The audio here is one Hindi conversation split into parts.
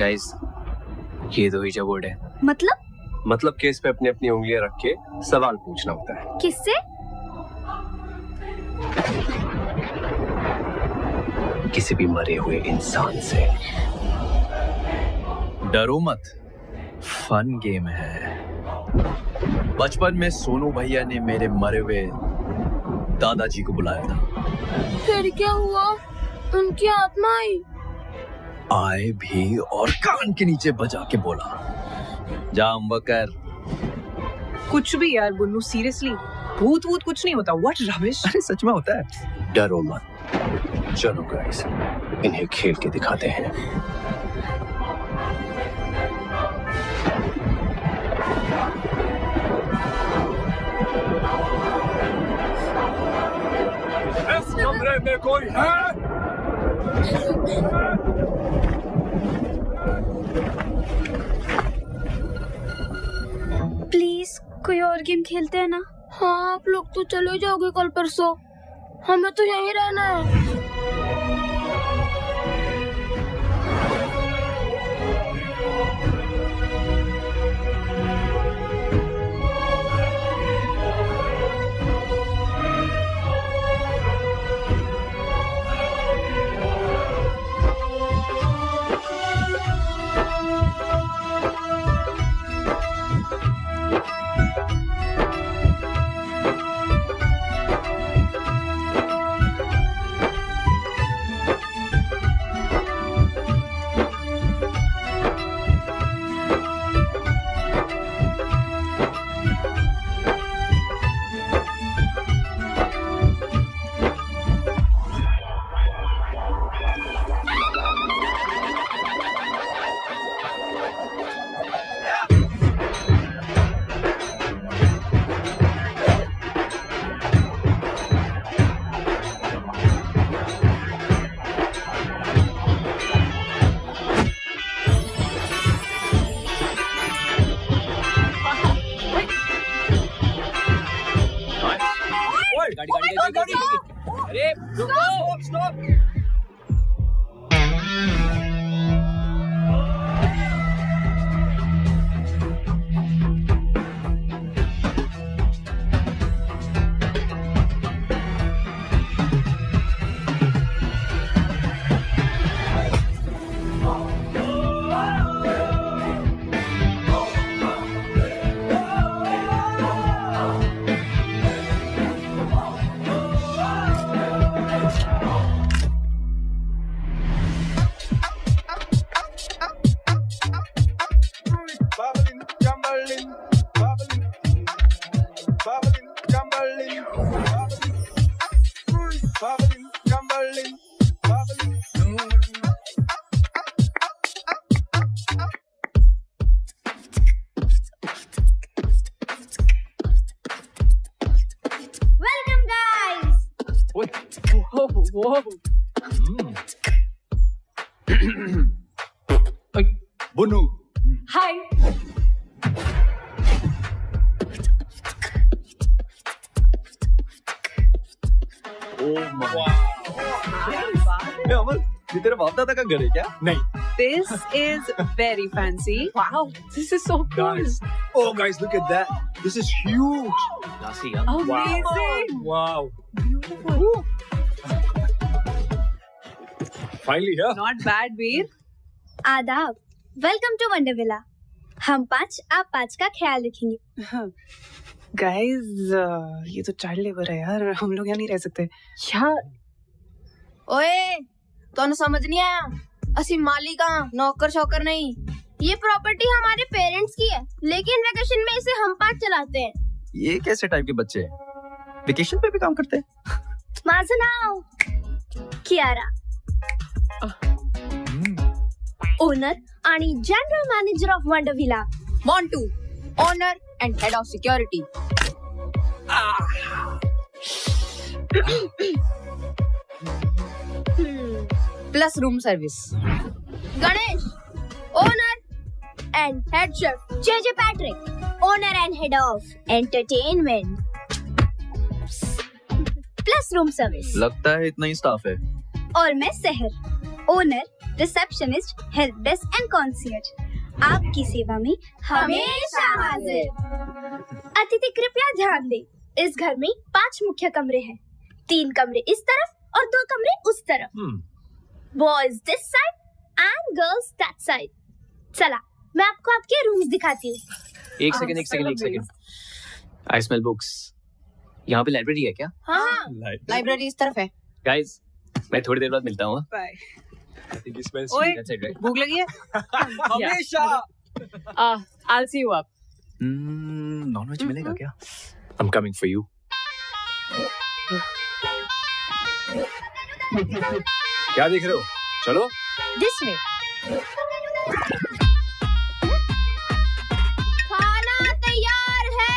गाइस, ये दो ईजा बोर्ड है। मतलब केस पे अपनी अपनी उंगलियां रख के सवाल पूछना होता है। किससे? किसी भी मरे हुए इंसान से। डरो मत, फन गेम है। बचपन में सोनू भैया ने मेरे मरे हुए दादाजी को बुलाया था। फिर क्या हुआ? उनकी आत्मा आई? आए भी और कान के नीचे बजा के बोला, जाम वकर। कुछ भी यार बुन्नू, सीरियसली भूत वूत कुछ नहीं होता। What rubbish. अरे सच में होता है। डरो मत, चलो गाइस, इन्हें खेल के दिखाते हैं। इस कमरे में कोई है? प्लीज कोई और गेम खेलते हैं ना? हाँ, आप लोग तो चले जाओगे कल परसों, हमें तो यहीं रहना है। अरे स्टॉप। बुन्नू, हाय। अमन, ये तेरे बाप दादा का घर है क्या? नहीं। This is very fancy. Wow, this is so cool. Oh guys, look at that. This is huge. Amazing. Wow. Beautiful. Finally here. Not bad, Veer. आदाब, वेलकम टू वंडरविला। हम 5 आप 5 का ख्याल रखेंगे। Guys, ये तो चाइल्ड लेबर है यार, हम लोग यहाँ नहीं रह सकते यार। ओए, तो समझ नहीं आया, असि मालिक नौकर शौकर नहीं। ये प्रॉपर्टी हमारे पेरेंट्स की है, लेकिन वेकेशन में इसे हम 5 चलाते हैं। ये कैसे टाइप के बच्चे हैं? वेकेशन पे भी काम करते हैं? माझं नाव कियारा, ओनर आणि general manager of Wondervilla. Montu, owner and head of security. Plus room service. Ganesh, owner and head chef. JJ Patrick, owner and head of entertainment plus room service. लगता है इतना ही स्टाफ है। और मैं Sahar, owner receptionist, help desk and concierge, आपकी सेवा में हमेशा हाजिर। अतिथि कृपया ध्यान दें, इस घर में 5 मुख्य कमरे हैं, 3 कमरे इस तरफ और 2 कमरे उस तरफ। Boys this side and girls that side. चला, मैं आपको आपके रूम्स दिखाती हूँ। एक सेकंड। I smell books. यहाँ पे लाइब्रेरी है क्या? हाँ, लाइब्रेरी इस तरफ है। गाइस, मैं थोड़ी देर बाद मिलता हूँ। Bye. I think it smells ओए, that's it, right? भूख लगी है? हमेशा I'll see you up. Nonveg मिलेगा क्या? I'm coming for you. क्या देख रहे हो? चलो। This way. खाना तैयार है।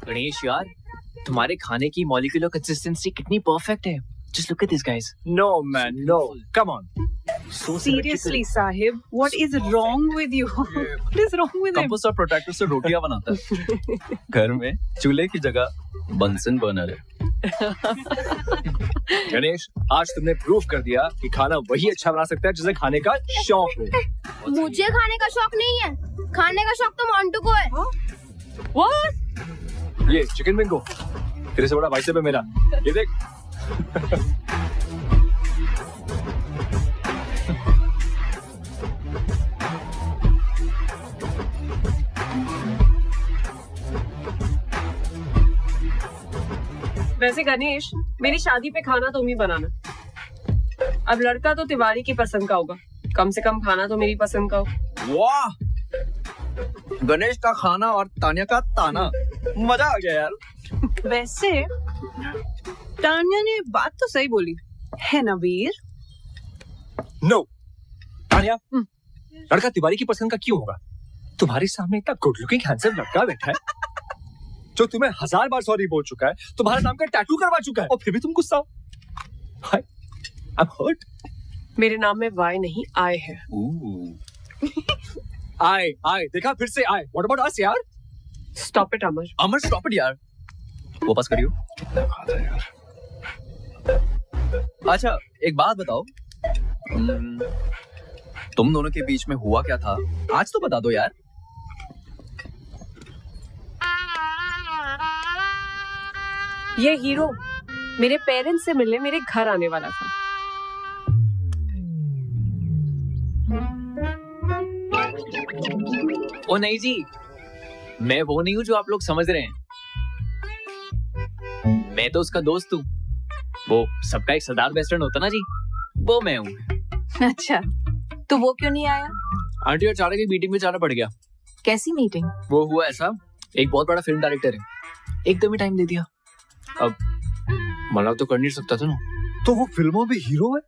गणेश यार, तुम्हारे खाने की मॉलिक्यूलर कंसिस्टेंसी कितनी परफेक्ट है। Just look at this, guys. No man, no. Come on. So Seriously, Sahib, what is wrong with you? What is wrong with him? Compost और प्रोटेक्टर से रोटियां बनाता है। घर में चूल्हे की जगह बंसन बर्नर है। गणेश, आज तुमने प्रूव कर दिया कि खाना वही अच्छा बना सकता है जिसे खाने का शौक हो। मुझे खाने का शौक नहीं है, खाने का शौक तो मोंटू को है। What? ये चिकन बिंगो तेरे से बड़ा बाइसेप है मेरा। ये देख। वैसे गणेश, मेरी शादी पे खाना तुम ही बनाना। अब लड़का तो तिवारी की पसंद का होगा, कम से कम खाना तो मेरी पसंद का हो। वाह, गणेश का खाना और तानिया का ताना, मजा आ गया यार। वैसे तानिया ने बात तो सही बोली है ना वीर? नो तानिया, लड़का तिवारी की पसंद का क्यों होगा? तुम्हारे सामने इतना गुड लुकिंग हैंडसम लड़का बैठा है जो तुम्हें 1000 बार सॉरी बोल चुका है, तुम्हारे नाम का टैटू करवा चुका है, और फिर भी तुम गुस्सा हो। I am hurt. मेरे नाम में वाई नहीं आय है। आई देखा, फिर से आई। व्हाट अबाउट अस यार? Stop it Amar. Amar stop it यार, वापस करियो। कितना खाता है यार। अच्छा, एक बात बताओ, तुम दोनों के बीच में हुआ क्या था? आज तो बता दो यार। ये हीरो मेरे पेरेंट्स से मिलने मेरे घर आने वाला था। ओ नहीं जी, मैं वो नहीं हूँ जो आप लोग समझ रहे हैं। मैं तो उसका दोस्त हूँ। वो सबका एक सरदार बेस्ट फ्रेंड होता ना जी, वो मैं हूँ। अच्छा, तो वो क्यों नहीं आया? आंटी और चाचा की मीटिंग में जाना पड़ गया। कैसी मीटिंग? वो हुआ ऐसा, एक बहुत बड़ा फिल्म डायरेक्टर है, एकदम ही टाइम दे दिया। अब मना तो कर नहीं सकता था ना। तो वो फिल्मों में हीरो है?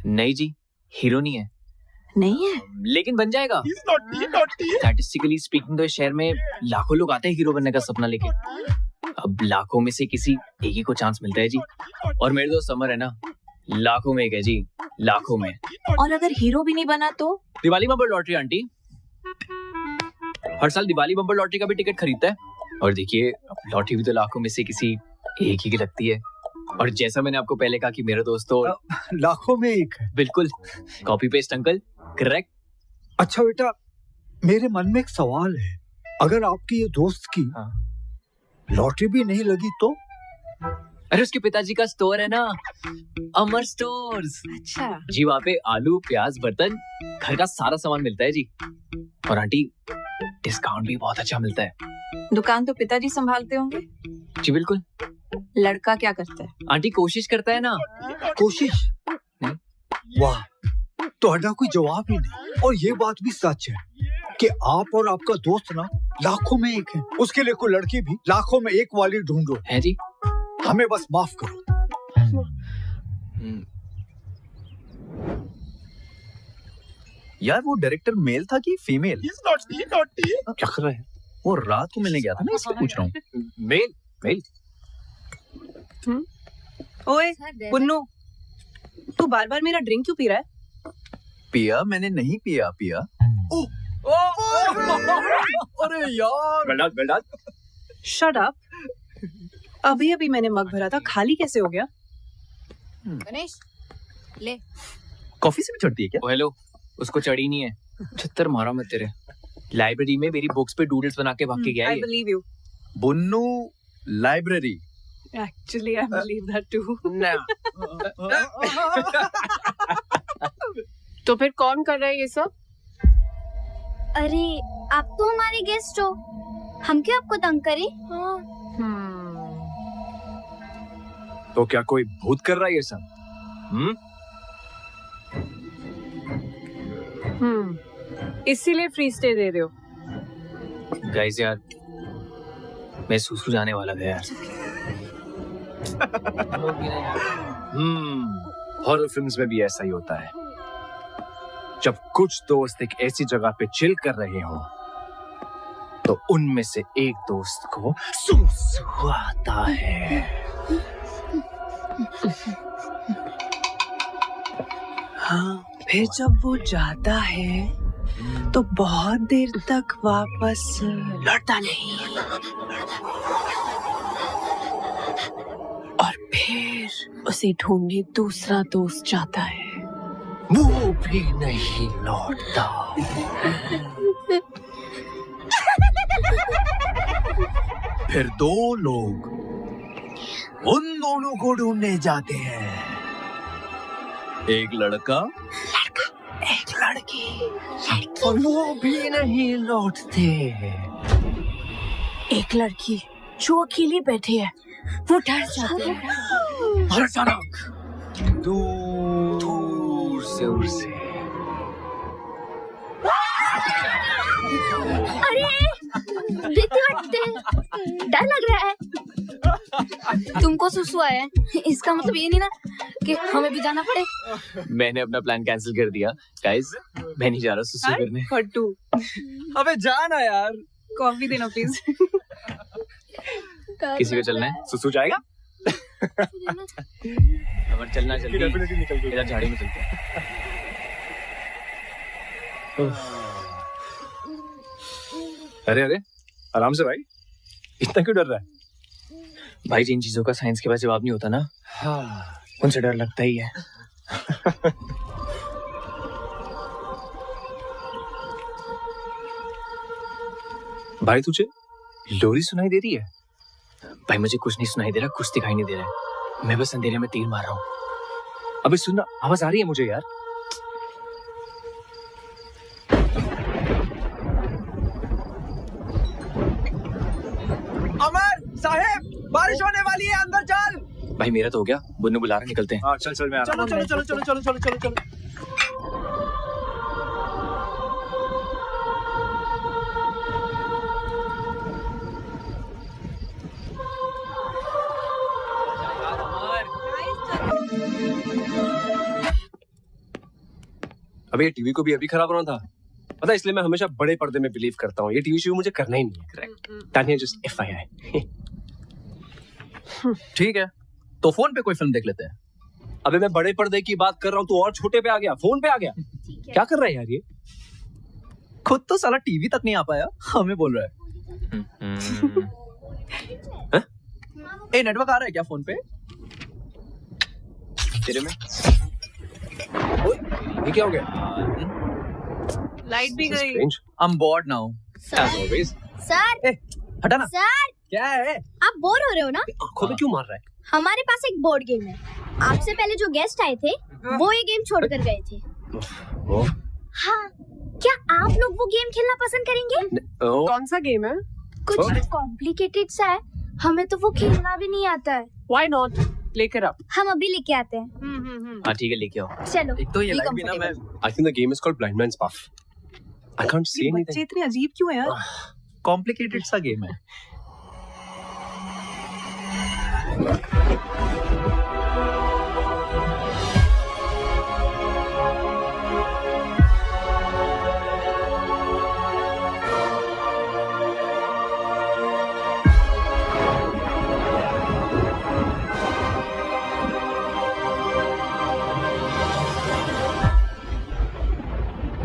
नहीं जी, हीरो नहीं है। नहीं है? लेकिन बन जाएगा। स्टैटिस्टिकली स्पीकिंग तो इस शहर में लाखों लोग आते हैं हीरो बनने का सपना लेके। अब लाखों में से किसी एक ही को चांस मिलता है जी। और मेरे दोस्त समर है ना, लाखों में एक है जी, लाखों में। और अगर हीरो भी नहीं बना तो? दिवाली बम्पर लॉटरी आंटी, हर साल दिवाली बम्पर लॉटरी का भी टिकट खरीदता है। और देखिए, लॉटरी भी तो लाखों में से किसी एक ही की लगती है। और जैसा मैंने आपको पहले कहा कि मेरे दोस्तों लाखों में एक है। बिल्कुल, कॉपी पेस्ट अंकल, करेक्ट। अच्छा बेटा, मेरे मन में एक सवाल है, अगर आपकी ये दोस्त की लॉटरी भी नहीं लगी तो? अरे उसके पिताजी का स्टोर है ना, अमर स्टोर्स। अच्छा जी, वहाँ पे आलू, प्याज, बर्तन, घर का सारा सामान मिलता है जी। और आंटी, डिस्काउंट भी बहुत अच्छा मिलता है। दुकान तो पिताजी संभालते होंगे? जी बिल्कुल। लड़का क्या करता है? आंटी कोशिश करता है ना। कोशिश? वाह, तो हटा कोई जवाब ही नहीं। और ये बात भी सच है कि आप और आपका दोस्त ना लाखों में एक है। उसके लिए कोई लड़की भी लाखों में एक वाली ढूंढो। है जी। हमें बस माफ करो। यार वो डायरेक्टर मेल था कि फीमेल? क्या कर रहे हैं? वो रात को मिलने गया था ना, इसलिए पूछ रहा हूँ। मेल ओए पुन्नू, तू बार बार मेरा ड्रिंक क्यों पी रहा है? पिया मैंने नहीं पिया। अरे यार, वेल डन। Shut up. अभी अभी मैंने मग भरा था, खाली कैसे हो गया? गणेश ले। कॉफी से भी चढ़ती है क्या? हेलो, उसको चढ़ी नहीं है। छत्तर मारा मैं तेरे। लाइब्रेरी में मेरी बुक्स पे डूडल्स बना के भाग के गया I ये। believe you. Bunnu library. Actually, I believe that too. तो फिर कौन कर रहा है ये सब? अरे आप तो हमारे गेस्ट हो, हम क्यों आपको तंग करें? तो क्या कोई भूत कर रहा है ये सब? इसीलिए फ्री स्टे दे रहे हो? गाइस यार, मैं सुसु जाने वाला था यार। हॉरर फिल्म्स में भी ऐसा ही होता है। जब कुछ दोस्त एक ऐसी जगह पे चिल कर रहे हो तो उनमें से एक दोस्त को सुसु आता है। हाँ, फिर जब वो जाता है तो बहुत देर तक वापस लौटता नहीं, और फिर उसे ढूंढने दूसरा दोस्त जाता है, वो भी नहीं लौटता। फिर दो लोग उन दोनों को ढूंढने जाते हैं। एक लड़का एक लड़की, और वो भी नहीं लौटते। एक लड़की जो अकेली बैठी है, वो डर जाती है और अचानक दूर से उसे डर लग रहा है। तुमको सुसु आया है, इसका मतलब ये नहीं ना कि हमें भी जाना पड़े। मैंने अपना प्लान कैंसिल कर दिया। गाइस, मैं नहीं जा रहा सुसु करने। फट्टू। अबे जाना यार। कॉफी देना प्लीज। किसी को चलना है? सुसु जाएगा? अगर चलना जल्दी, इधर झाड़ी में चलते हैं। अरे आराम से भाई, इतना क्यों डर रहा है? भाई, जिन चीजों का साइंस के पास जवाब नहीं होता ना, उनसे डर लगता ही है। भाई तुझे लोरी सुनाई दे रही है? भाई, मुझे कुछ नहीं सुनाई दे रहा, कुछ दिखाई नहीं दे रहा है। मैं बस अंधेरे में तीर मार रहा हूँ। अबे सुनना, आवाज आ रही है मुझे यार। अमर साहेब, बारिश होने वाली है, अंदर चल। भाई, मेरा तो हो गया। बुन्नू बुला रहा, निकलते हैं। हाँ चल मैं आ रहा हूँ। चलो। अबे ये टीवी को भी अभी खराब होना था, पता है, इसलिए मैं हमेशा बड़े पर्दे में बिलीव करता हूँ। ये टीवी शो मुझे करना ही नहीं है। Correct, Tania just FYI। ठीक है, तो फोन पे कोई फिल्म देख लेते हैं। अबे मैं बड़े पर्दे की बात कर रहा हूँ, तू और छोटे पे आ गया, फोन पे आ गया। क्या कर रहा है यार ये? खुद तो साला टीवी तक नहीं आ पाया, हमें बोल रहा है। ए, नेटवर्क आ रहा है क्या फोन पे? तेरे में ये क्या हो गया? लाइट भी गई। Strange. I'm bored now. As always. Sir, हटा ना। सर, क्या है? आप बोर हो रहे हो ना? आंखों में क्यों मार रहा है? हमारे पास एक बोर्ड गेम है। आपसे पहले जो गेस्ट आए थे, वो ये गेम छोड़कर गए थे। ओ, हाँ, क्या आप लोग वो गेम खेलना पसंद करेंगे? ओ, कौन सा गेम है? कुछ कॉम्प्लिकेटेड सा है, हमें तो वो खेलना भी नहीं आता है। Why not? लेकर आप। हम अभी लेके आते हैं। हाँ ठीक है, लेके आओ। चलो। एक तो ये लाइट भी ना, मैं I think the game is called Blind Man's Buff. I can't see ये anything. बच्चे इतने अजीब क्यों है यार? कॉम्प्लिकेटेड सा गेम है.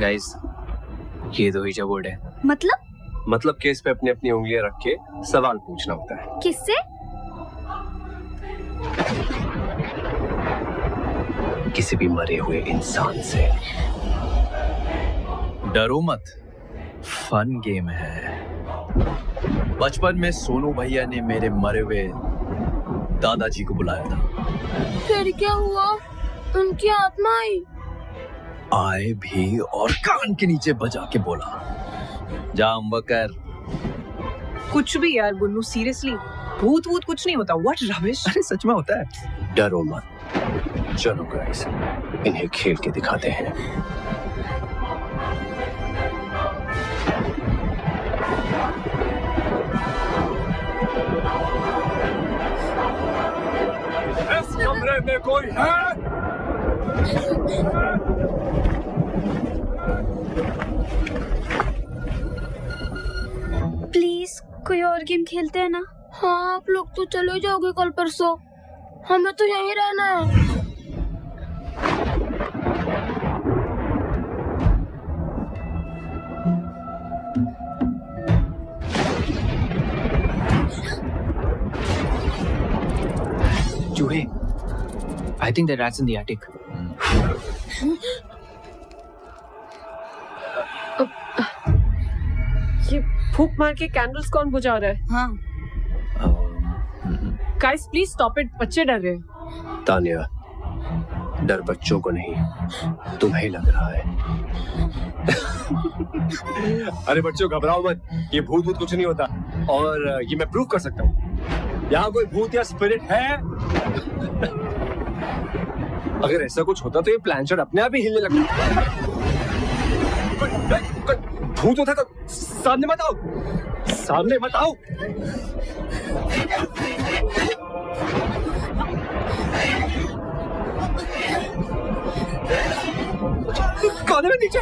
गाइस, ये दो ईजा बोर्ड है. मतलब केस पे अपनी अपनी उंगलियां रख के सवाल पूछना होता है. किससे? किसी भी मरे हुए इंसान से. डरो मत, फन गेम है. बचपन में सोनू भैया ने मेरे मरे हुए दादाजी को बुलाया था. फिर क्या हुआ? उनकी आत्मा आई? आए भी और कान के नीचे बजा के बोला, जाम वकर. कुछ भी यार बुन्नू, सीरियसली भूत वूत कुछ नहीं होता. What rubbish. अरे सच में होता है. डरो मत. चलो गाइस, इन्हें खेल के दिखाते हैं. इस कमरे में कोई है? प्लीज कोई और गेम खेलते हैं ना? हाँ, आप लोग तो चले जाओगे कल परसों, हमें तो यहीं रहना है. चूहे. I think the rat's in the attic. ये फूक मार के कैंडल्स कौन बुझा रहा है? हाँ. गाइस प्लीज स्टॉप इट, बच्चे डर रहे हैं. तानिया, डर बच्चों को नहीं, तुम्हें लग रहा है. अरे बच्चों, घबराओ मत. ये भूत भूत कुछ नहीं होता. और ये मैं प्रूव कर सकता हूँ. यहाँ कोई भूत या स्पिरिट है? अगर ऐसा कुछ होता तो ये प्लानचेट अपने आप ही हिलने लगता. भूत होता तो सामने मत आओ. सामने मत आओ. कान में नीचे.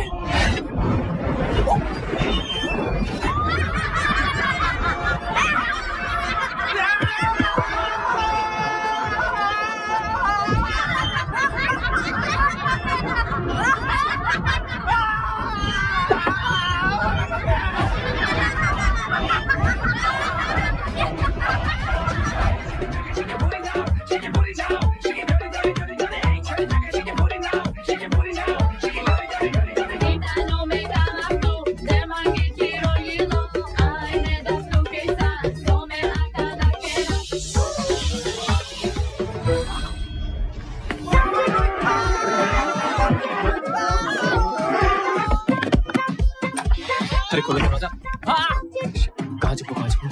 अरे खोलो दरवाजा. कहाँ छुपो, कहाँ छुपो?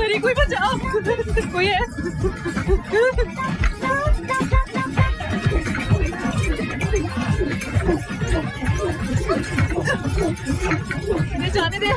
अरे कोई बचाओ, कोई है? जाने दे.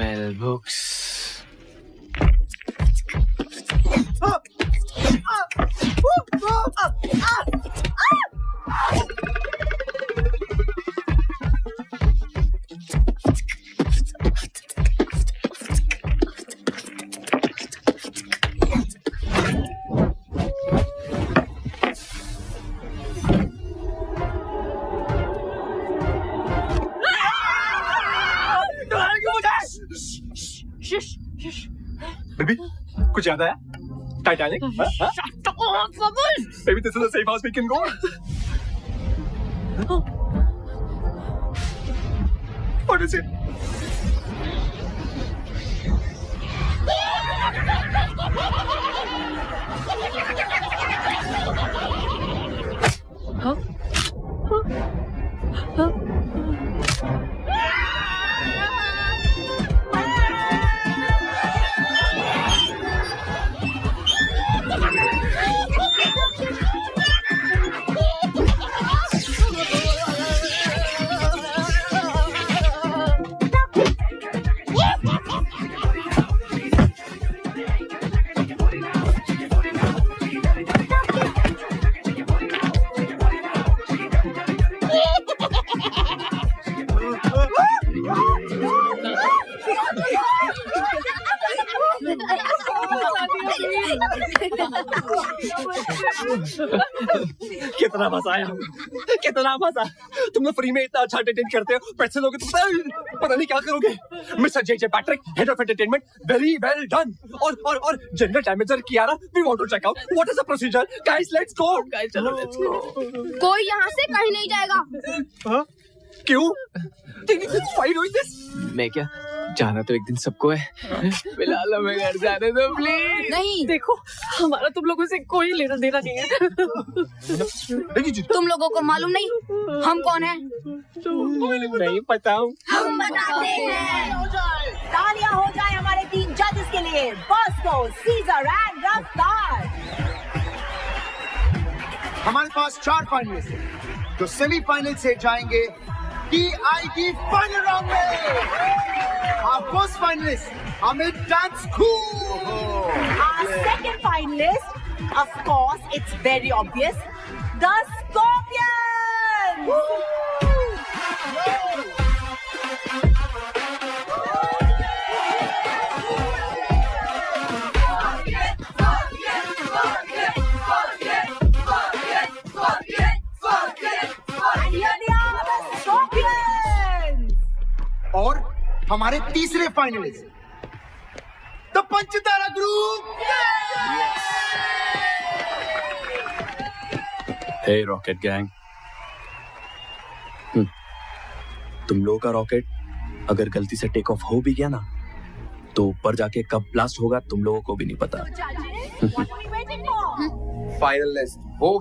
Smell books. बेबी कुछ याद आया? Titanic? Maybe this is a safe house we can go. What is it? कितना मजा आया, कितना मजा। तुम लोग फ्री में इतना अच्छा एंटरटेन करते हो, पैसे लोगे तो पता नहीं क्या करोगे। Mister J Patrick, head of entertainment, very well done. और general manager Kiara, we want to check out what is the procedure. Guys let's go. Guys चलो लेट्स गो। कोई यहाँ से कहीं नहीं जाएगा। हाँ? क्यों? फाइट हुई दिस? मैं क्या जाना तो एक दिन सबको है। फिलहाल हमें घर जाने दो प्लीज। नहीं, देखो हमारा तुम लोगों से कोई लेना देना नहीं है। तुम लोगों को मालूम नहीं हम कौन हैं? नहीं पता। हम बताते हैं। तालियां हो जाए हमारे 3 जजेस के लिए, बॉस्को, सीजर एंड रफ्तार। हमारे पास 4 फाइनलिस्ट हैं जो सेमीफाइनल से जाएंगे DID फाइनल राउंड में। Our first finalist, Amit Dance Cool. Our second finalist, of course, it's very obvious, the Scorpions. And here they are, the Scorpions. और हमारे तीसरे finalist, the Panchtara group. Hey rocket gang, तुम लोगों का रॉकेट अगर गलती से टेक ऑफ हो भी गया ना, तो ऊपर जाके कब ब्लास्ट होगा तुम लोगों को भी नहीं पता। फाइनलिस्ट वो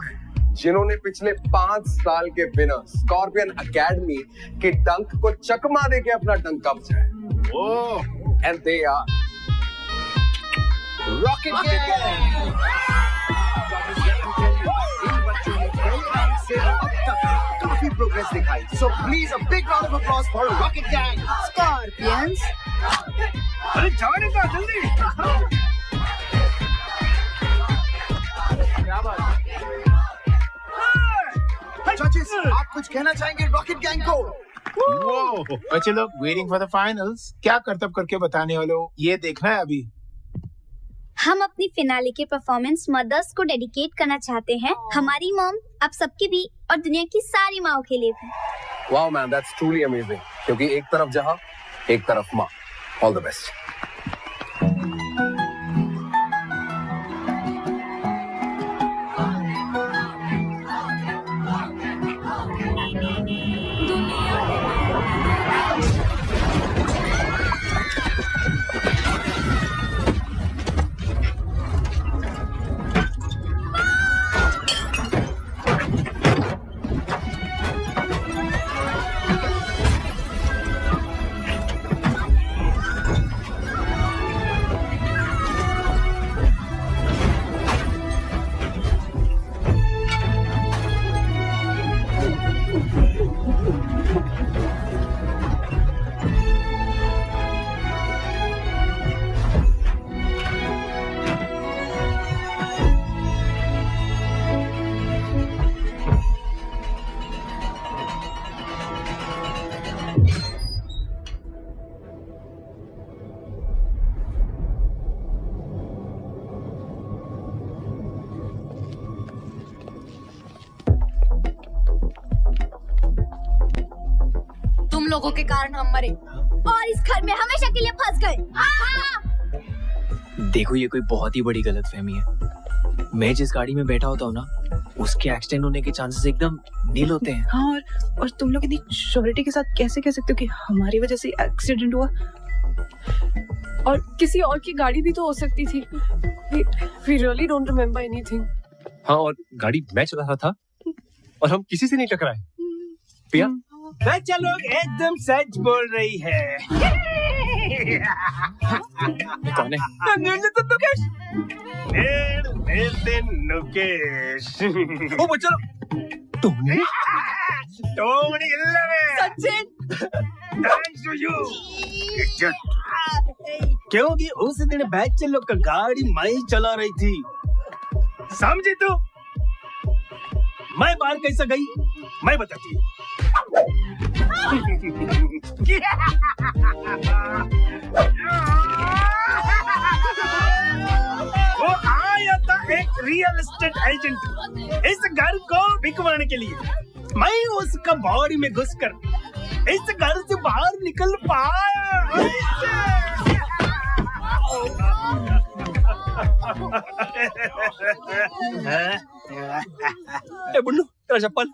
जिन्होंने पिछले 5 साल के विनर स्कॉर्पियन एकेडमी के डंक को चकमा देके अपना डंक कब्जा है। And they are Rocket Gang. काफी प्रोग्रेस दिखाई, so please a big round of applause for Rocket Gang. Scorpions. अरे जाने का जल्दी। क्या बात? जजेस, आप कुछ कहना चाहेंगे रॉकेट गैंग को? बच्चे लोग वेटिंग फॉर द फाइनल्स, क्या करतब करके बताने वाले हो ये देखना है अभी। हम अपनी फिनाले के परफॉर्मेंस मदर्स को डेडिकेट करना चाहते हैं। हमारी मॉम आप सबके भी और दुनिया की सारी माओ के लिए भी। Wow man, that's truly amazing. क्योंकि एक तरफ जहां, एक तरफ मां। All the best. लोगों के कारण हम मरे और इस घर में हमेशा के लिए फंस गए। देखो ये कोई बहुत ही बड़ी गलतफहमी है। मैं जिस गाड़ी में बैठा होता हूँ ना, उसके एक्सीडेंट होने के चांसेस एकदम नील होते हैं। हाँ, और तुम लोग इतनी श्योरिटी के साथ कैसे कह सकते हो कि हमारी वजह से एक्सीडेंट हुआ? और किसी और की गाड़ी भी तो हो सकती थी। We really don't remember anything. हाँ, और गाड़ी मैं चला रहा था और हम किसी से नहीं टकराए। पिया, बच्चा लोग एकदम सच बोल रही है। कौन है? नुकेश। नुकेश। ओ बच्चा, तुमने? सचिन। Thanks to you. क्योंकि उस दिन बच्चे लोग का गाड़ी मैं ही चला रही थी, समझी तू? मैं बाहर कैसे गई मैं बताती हूँ। वो आया था एक रियल एस्टेट एजेंट इस घर को बिकवाने के लिए। मैं उसका बॉडी में घुसकर इस घर से बाहर निकल पाया। बुन्नू, तेरा चप्पल।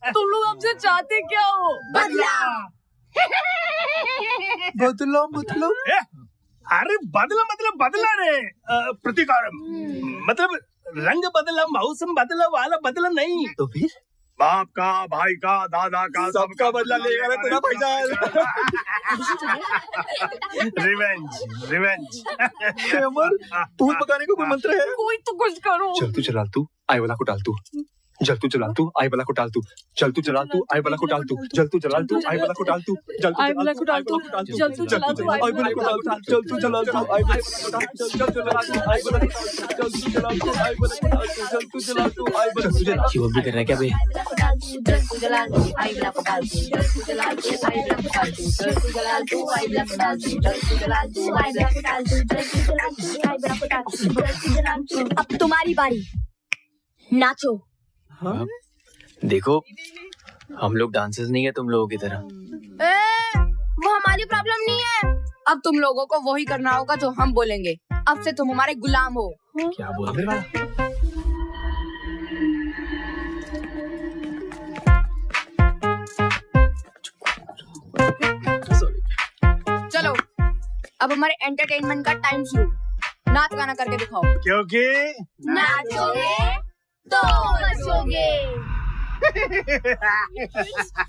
तुम लोग हमसे चाहते क्या हो? बदला। बदला मतलब? अरे बदला मतलब बदला रे, प्रतिकारम मतलब रंग बदला, मौसम बदला वाला बदला नहीं। तो फिर बाप का, भाई का, दादा का, सबका बदला लेगा रे तेरा भाईजान। Revenge, revenge. भूत पकाने को कोई मंत्र है? कोई तो कुछ करो। चल तू चला तू, आई वाला को डाल तू। जल तू चला तू, आई वाला को डाल तू। चल तू चला तू, आई वाला को डाल तू। जल तू चला तू, आई वाला को डाल तू। जल तू चला तू, आई वाला को डाल तू। जल तू चला तू, आई वाला को डाल तू। जल तू चला तू, आई वाला को डाल तू। जल तू चला तू, आई वाला को डाल तू। जल तू चला तू, आई वाला को डाल तू। जल तू चला तू, आई वाला को डाल तू। ये भी कर रहा है क्या बे? अब तुम्हारी बारी, नाचो। हाँ? देखो हम लोग डांसर्स नहीं है तुम लोगों की तरह। वो हमारी प्रॉब्लम नहीं है। अब तुम लोगों को वही करना होगा जो हम बोलेंगे। अब से तुम हमारे गुलाम हो। क्या बोल रहे हो? चलो अब हमारे एंटरटेनमेंट का टाइम शुरू। नाच गाना करके दिखाओ। क्योंकि नाचोगे तो बचोगे।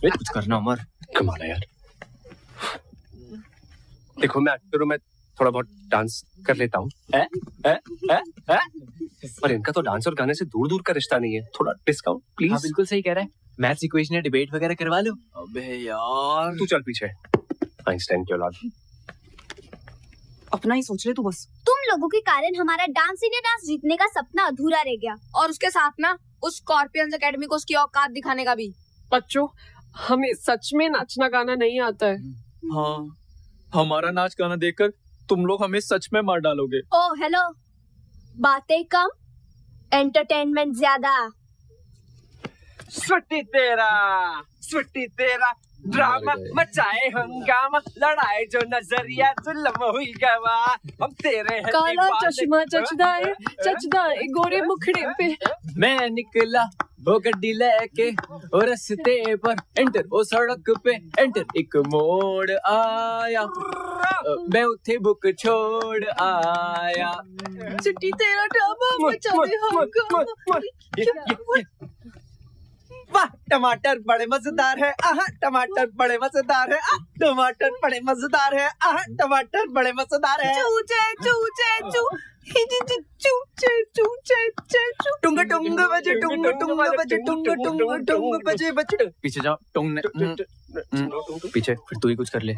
कुछ करना उमर। कमाल है यार। देखो मैं एक्टर हूँ, मैं थोड़ा बहुत डांस कर लेता हूँ। पर इनका तो डांस और गाने से दूर दूर का रिश्ता नहीं है। थोड़ा डिस्काउंट प्लीज। हाँ बिल्कुल सही कह रहा है। मैथ्स इक्वेशन या डिबेट वगैरह करवा लो। अबे यार तू चल पीछे, आइंस्टाइन की औलाद। अपना ही सोच ले तू बस। तुम लोगों के कारण हमारा डांस इंडिया डांस जीतने का सपना अधूरा रह गया। और उसके साथ ना उस स्कॉर्पियंस एकेडमी को उसकी औकात दिखाने का भी। बच्चों हमें सच में नाचना गाना नहीं आता है। हाँ, हमारा नाच गाना देखकर तुम लोग हमें सच में मार डालोगे। ओ हेलो, बातें कम एंटरटेनमेंट ज्यादा। सुट्टी तेरा ड्रामा मचाए हंगामा, लड़ाई जो नजरिया जुल्म हुई गवा। हम तेरे काला चश्मा चचदाए गोरे मुखड़े पे। मैं निकला वो गड्डी लेके और रस्ते पर एंटर, ओ सड़क पे एंटर, एक मोड़ आया मैं उठे बुक छोड़ आया। चिट्टी तेरा ड्रामा मचाए हंगामा। वाह टमाटर बड़े मजेदार है, आहा टमाटर बड़े मजेदार है, टमाटर बड़े मजेदार है, आहा टमाटर बड़े मजेदार है। चूचे चूचे चू चूचे चूचे चू टुंग टुंग बजे टुंग टुंग बजे टुंग टुंग टुंग बजे बजे। पीछे जाओ, टोंग ने पीछे, फिर तू ही कुछ कर ले।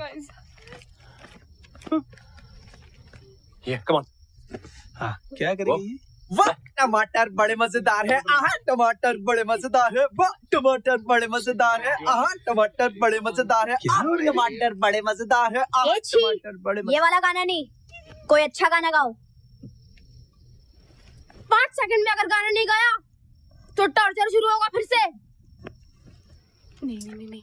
ये कम ऑन। हाँ क्या करेंगे? वाह टमाटर बड़े मजेदार है, आहा टमाटर बड़े मजेदार है, वाह टमाटर बड़े मजेदार है, आहा टमाटर बड़े मजेदार है, आहा टमाटर बड़े मजेदार है, आहा टमाटर बड़े। ये वाला गाना नहीं, कोई अच्छा गाना गाओ। 5 सेकंड में अगर गाना नहीं गाया तो टॉर्चर शुरू होगा फिर से। नहीं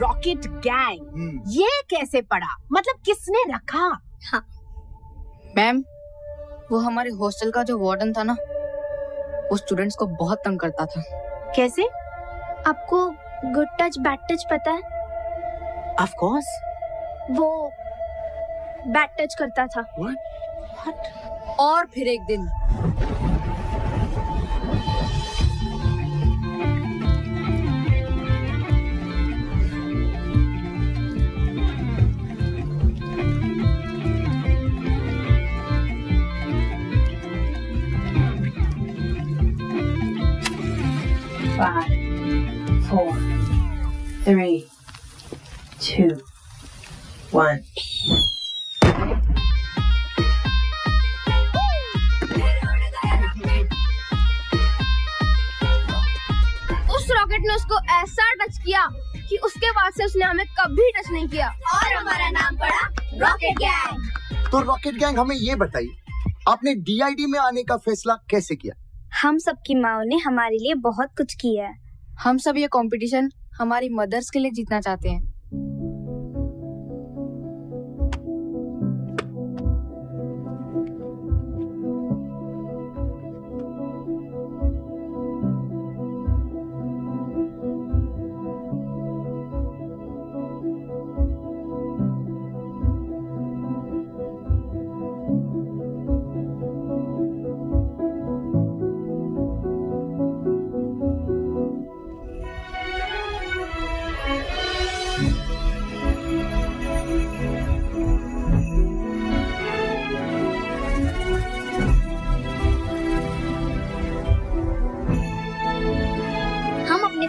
रॉकेट गैंग, ये कैसे पड़ा? मतलब किसने रखा? हाँ मैम, वो हमारे हॉस्टल का जो वार्डन था ना, वो स्टूडेंट्स को बहुत तंग करता था। कैसे? आपको गुड टच बैड टच पता है? Of course. वो बैड टच करता था। और फिर एक दिन Five, 4, 3, 2, 1. उस रॉकेट ने उसको ऐसा टच किया कि उसके बाद से उसने हमें कभी टच नहीं किया और हमारा नाम पड़ा रॉकेट गैंग। तो रॉकेट गैंग, हमें ये बताइए, आपने DID में आने का फैसला कैसे किया? हम सबकी माओ ने हमारे लिए बहुत कुछ किया है। हम सब ये कंपटीशन हमारी मदर्स के लिए जीतना चाहते हैं।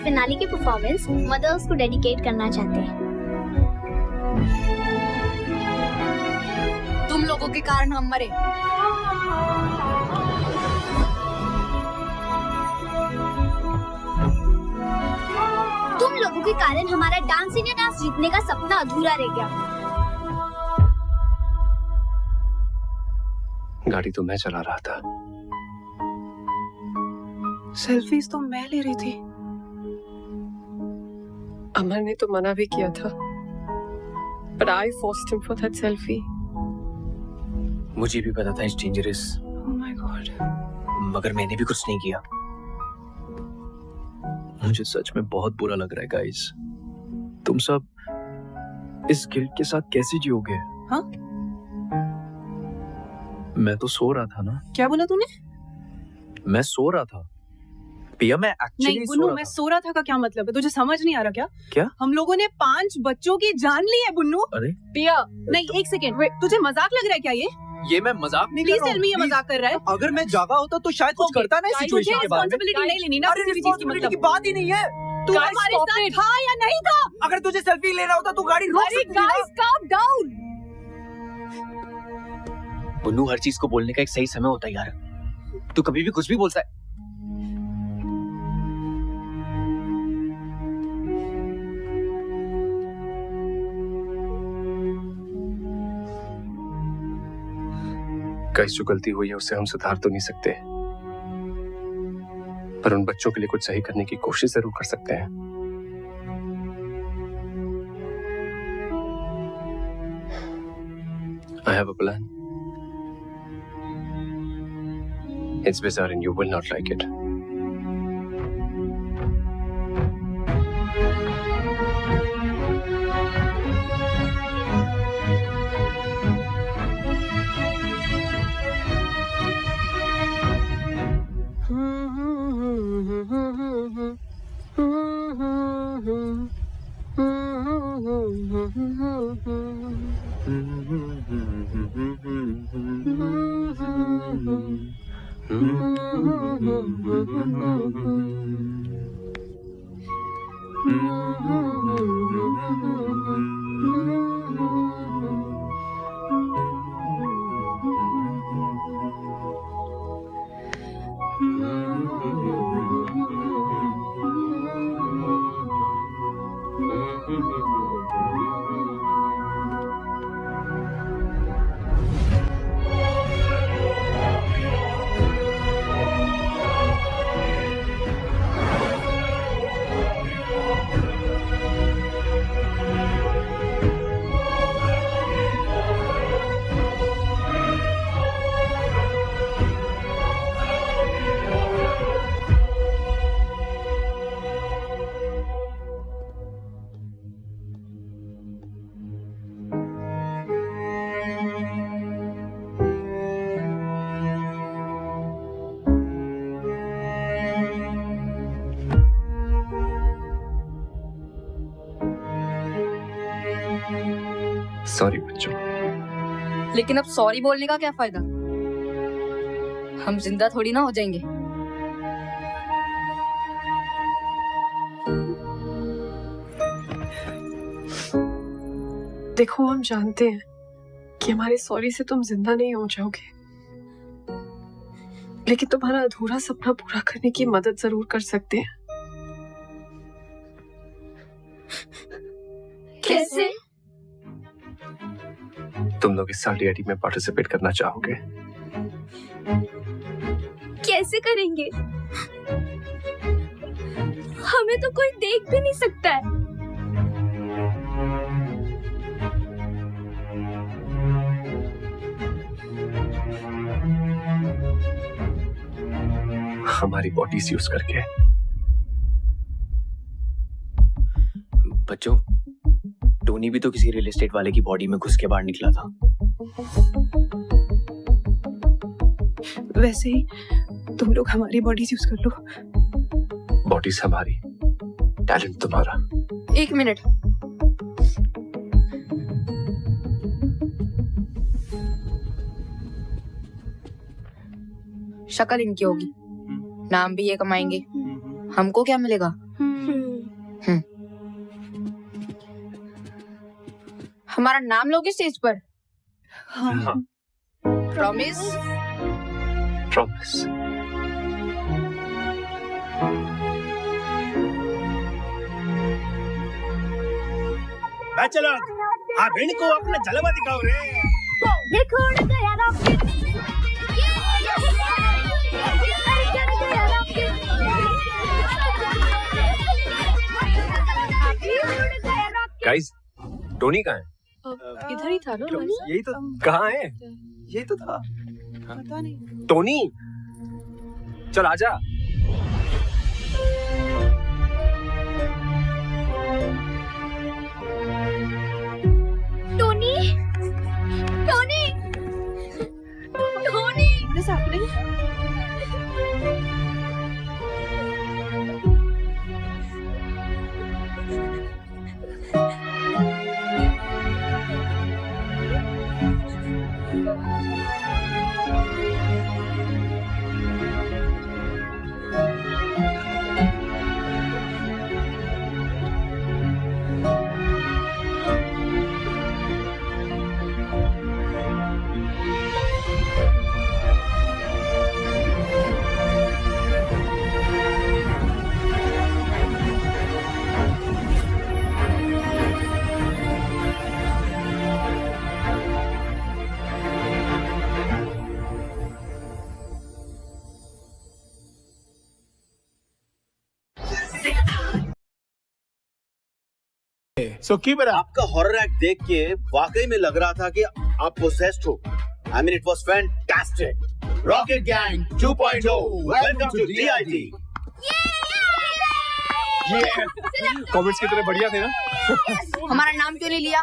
फिनाले की परफॉर्मेंस मदर्स को डेडिकेट करना चाहते हैं। तुम लोगों के कारण हम मरे। तुम लोगों के कारण हमारा डांस इंडिया डांस जीतने का सपना अधूरा रह गया। गाड़ी तो मैं चला रहा था। सेल्फीज तो मैं ले रही थी। अमर ने तो मना भी किया था, but I forced him for that selfie. मुझे भी पता था it's dangerous. Oh my God. मगर मैंने भी कुछ नहीं किया। मुझे सच में बहुत बुरा लग रहा है गाइस। तुम सब इस गिल्ट के साथ कैसे जियोगे? हाँ? मैं तो सो रहा था ना। क्या बोला तूने? मैं सो रहा था। पिया, मैं एक्चुअली नहीं बुन्नू, मैं सो रहा था का क्या मतलब है? तुझे समझ नहीं आ रहा क्या? क्या? हम लोगों ने 5 बच्चों की जान ली है बुन्नू। अरे पिया, नहीं एक सेकेंड, तुझे मजाक लग रहा है क्या ये मैं मजाक नहीं कर प्लीज रहा टेल मी ये मजाक कर रहा है? अगर मैं जागा होता तो शायद कुछ करता ना इस सिचुएशन के बारे में। रिस्पांसिबिलिटी नहीं लेनी ना किसी भी चीज की, मतलब की बात ही नहीं है। तू हमारे साथ था या नहीं था? अगर तुझे सेल्फी लेना होता तो गाड़ी रोक सकती थी ना। Guys calm down. बुन्नू, हर चीज को बोलने का एक सही समय होता है यार। तू कभी भी कुछ भी बोल सकता है। गाइस, जो गलती हुई है उसे हम सुधार तो नहीं सकते, पर उन बच्चों के लिए कुछ सही करने की कोशिश जरूर कर सकते हैं। I have a plan. It's bizarre and you will not like it. Sorry बच्चों। लेकिन अब सॉरी बोलने का क्या फायदा? हम जिंदा थोड़ी ना हो जाएंगे। देखो, हम जानते हैं कि हमारे सॉरी से तुम जिंदा नहीं हो जाओगे, लेकिन तुम्हारा अधूरा सपना पूरा करने की मदद जरूर कर सकते हैं। कैसे? तुम लोग इस साल डीआईडी में पार्टिसिपेट करना चाहोगे? कैसे करेंगे? हमें तो कोई देख भी नहीं सकता है। हमारी बॉडीज यूज करके। बच्चों, टोनी भी तो किसी रियल एस्टेट वाले की बॉडी में घुस के बाहर निकला था। वैसे ही तुम लोग हमारी बॉडीज यूज कर लो। बॉडीज हमारी, टैलेंट तुम्हारा। 1 मिनट। शक्ल इनकी होगी, नाम भी ये कमाएंगे, हमको क्या मिलेगा? हमारा नाम लोगे स्टेज पर? हाँ। प्रॉमिस? प्रॉमिस। बैचलर, आ भिंड को अपना जलवा दिखाओ रे। देखो उड़ गया रॉकेट। गाइस, टोनी कहाँ है? इधर ही था ना? यही तो। कहाँ है? यही तो था। पता नहीं। टोनी, चल आजा। Tony, Tony, Tony. What is happening? So keep it up. आपका हॉरर एक्ट देख के वाकई में लग रहा था कि आप पोसेस्ड हो। I mean, it was fantastic. Rocket Gang 2.0. Welcome to DIT. Comments की तरह बढ़िया थे ना? हमारा नाम क्यों नहीं लिया?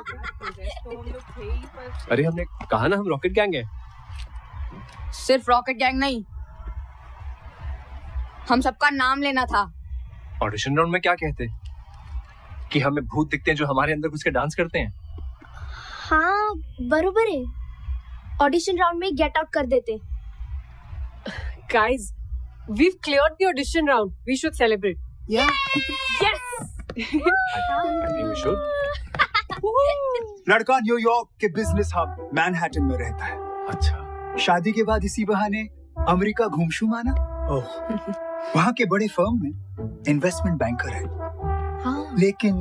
अरे हमने कहा ना हम रॉकेट गैंग है। सिर्फ रॉकेट गैंग नहीं, हम सबका नाम लेना था। ऑडिशन राउंड में क्या कहते? कि हमें भूत दिखते हैं जो हमारे अंदर घुस के डांस करते हैं। हाँ, बरोबर है। ऑडिशन राउंड में गेट आउट कर देते। Guys, we've cleared the audition round. We should celebrate. Yeah. Yes. I think we should. लड़का न्यूयॉर्क के बिजनेस हब मैनहट्टन में रहता है। अच्छा। शादी के बाद इसी बहाने अमेरिका घूमशू माना। वहाँ के बड़े फर्म में इन्वेस्टमेंट बैंकर है। हाँ। लेकिन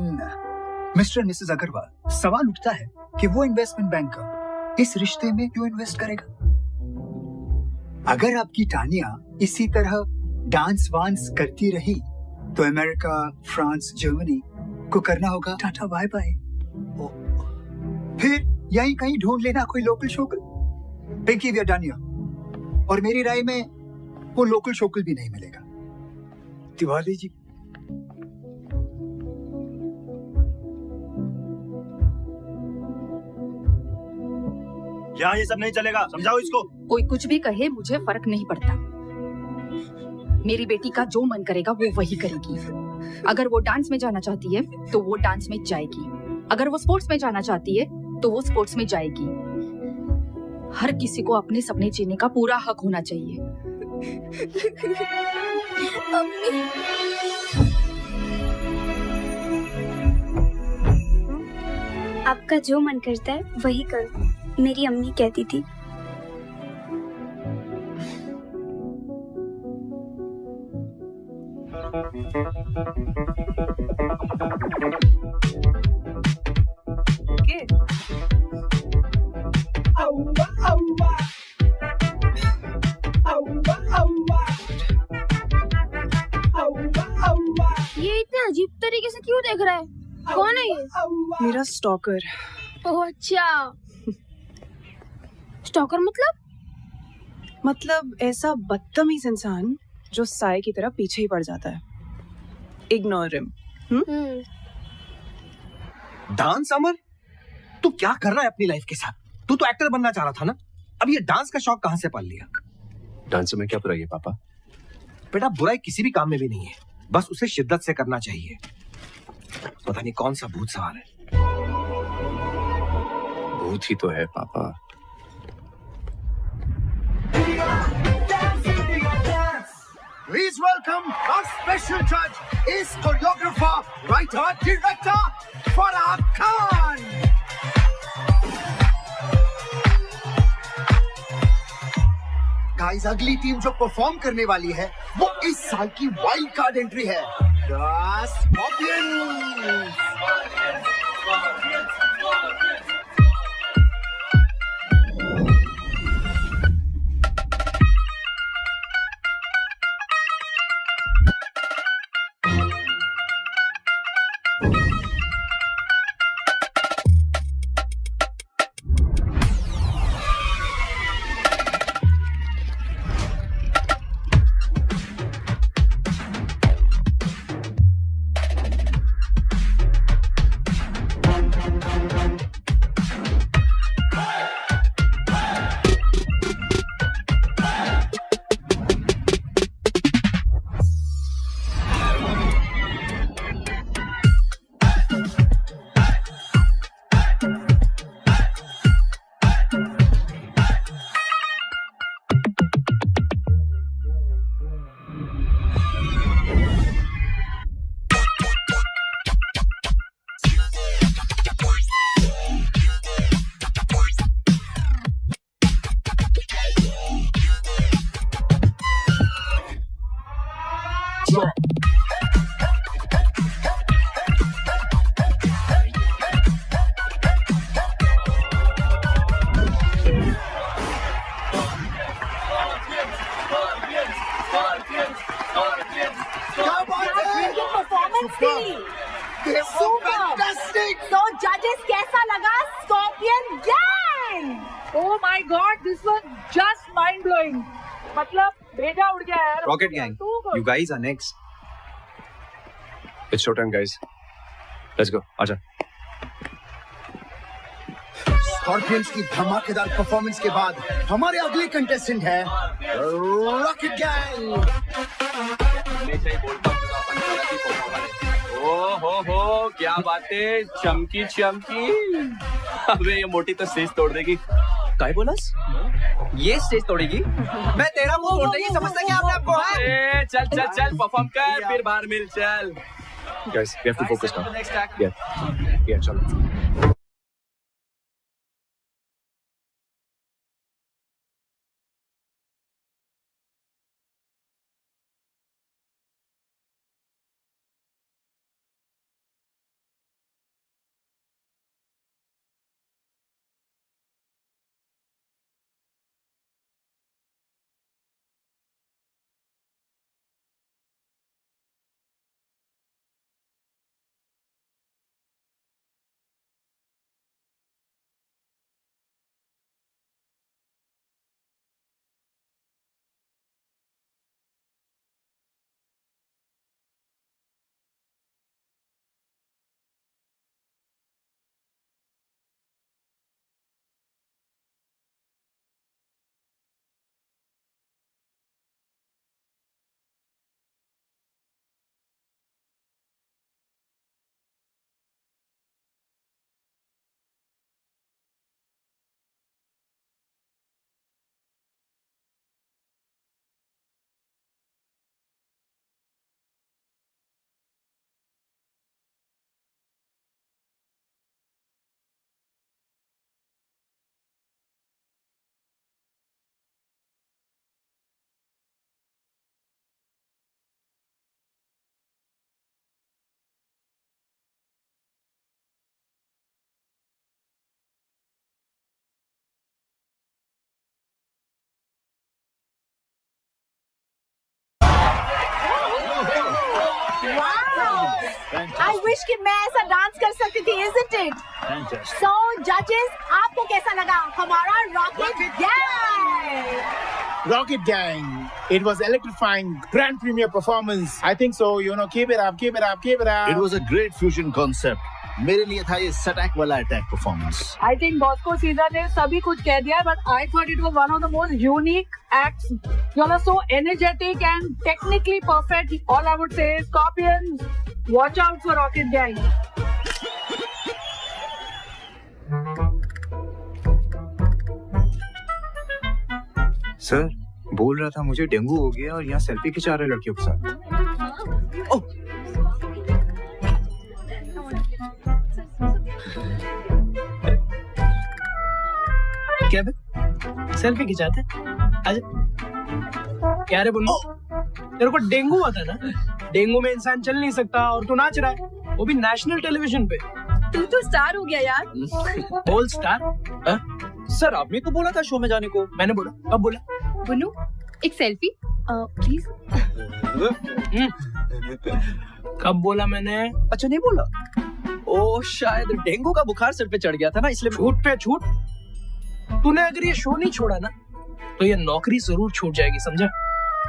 मिस्टर मिसेस अग्रवाल, सवाल उठता है कि वो इन्वेस्टमेंट बैंकर इस रिश्ते में क्यों इन्वेस्ट करेगा? अगर आपकी टानिया इसी तरह डांस वांस करती रही तो अमेरिका, फ्रांस, जर्मनी को करना होगा टाटा बाय बाय। फिर यहीं कहीं ढूंढ लेना कोई लोकल शोकल। Pinky, we are done here. और मेरी राय में वो लोकल शोकल भी नहीं मिलेगा। तिवारी जी, यहाँ ये सब नहीं चलेगा, समझाओ इसको। कोई कुछ भी कहे, मुझे फर्क नहीं पड़ता। मेरी बेटी का जो मन करेगा वो वही करेगी। अगर वो डांस में जाना चाहती है तो वो डांस में जाएगी। अगर वो स्पोर्ट्स में जाना चाहती है तो वो स्पोर्ट्स में जाएगी। हर किसी को अपने सपने जीने का पूरा हक होना चाहिए। आपका जो मन करता है वही करो, मेरी अम्मी कहती थी। ये इतने अजीब तरीके से क्यों देख रहा है? कौन है ये? मेरा स्टॉकर। ओह अच्छा, स्टॉकर मतलब ऐसा बदतमीज इंसान जो साए की तरह पीछे ही पड़ जाता है। Ignore him. डांस अमर, तू क्या कर रहा है अपनी लाइफ के साथ? तू तो एक्टर बनना चाह रहा था ना, अब ये डांस का शौक कहां से पाल लिया? डांस में क्या बुराई है पापा? बेटा बुराई किसी भी काम में भी नहीं है, बस उसे शिद्दत से करना चाहिए। पता नहीं कौन सा भूत सवार है। भूत ही तो है पापा। Please welcome our special judge, is choreographer, writer, director, Farah Khan. Guys, अगली टीम जो परफॉर्म करने वाली है वो इस साल की वाइल्ड कार्ड एंट्री है, The Scorpions. तो जजेस कैसा लगा scorpion gang? Oh my God, this was just mind blowing. मतलब भेजा उड़ गया यार। Rocket Gang, you guys are next. It's showtime, guys. Let's go. आजा। स्कॉर्पियंस की धमाकेदार परफॉर्मेंस के बाद हमारे अगले कंटेस्टेंट है रॉकेट गैंग। हो क्या बातें, चमकी चमकी। अबे ये मोटी तो स्टेज तोड़ देगी। काय बोलस? ये स्टेज तोड़ेगी? मैं तेरा मुंह तोड़ देगी, समझता क्या आपने आपको? चल चल चल परफॉर्म कर, फिर बाहर मिल चल। Guys, we have to focus now. Yeah, चलो। विश कि मैं ऐसा डांस कर सकती थी, isn't it? So judges, आपको कैसा लगा हमारा rocket gang? Rocket Gang. It was electrifying, grand premiere performance. I think so. Keep it up, keep it up, keep it up. It was a great fusion concept. मेरे लिए था ये सटैक वाला attack performance. I think Bosco Caesar ने सभी कुछ कह दिया, but I thought it was one of the most unique acts. You all are so energetic and technically perfect. All I would say is, Scorpions, watch out for Rocket Gang. Sir बोल रहा था मुझे डेंगू हो गया और यहाँ सेल्फी खिंचा रहे लड़कियों के साथ. क्या बे? सेल्फी खिंचाते? आजा. क्या रे बुल्लू? तेरे को डेंगू हुआ था ना? डेंगू में इंसान चल नहीं सकता और तू नाच रहा है, वो भी नेशनल टेलीविजन पे. तू तो स्टार हो गया यार. All star? सर आपने तो बोला था शो में जाने को. मैंने बोला. कब बोला? बुन्नू एक सेल्फी प्लीज. कब बोला मैंने? अच्छा नहीं बोला. ओ शायद डेंगू का बुखार सर पे चढ़ गया था ना, इसलिए. झूठ पे झूठ. तूने अगर ये शो नहीं छोड़ा ना तो ये नौकरी जरूर छूट जाएगी, समझा?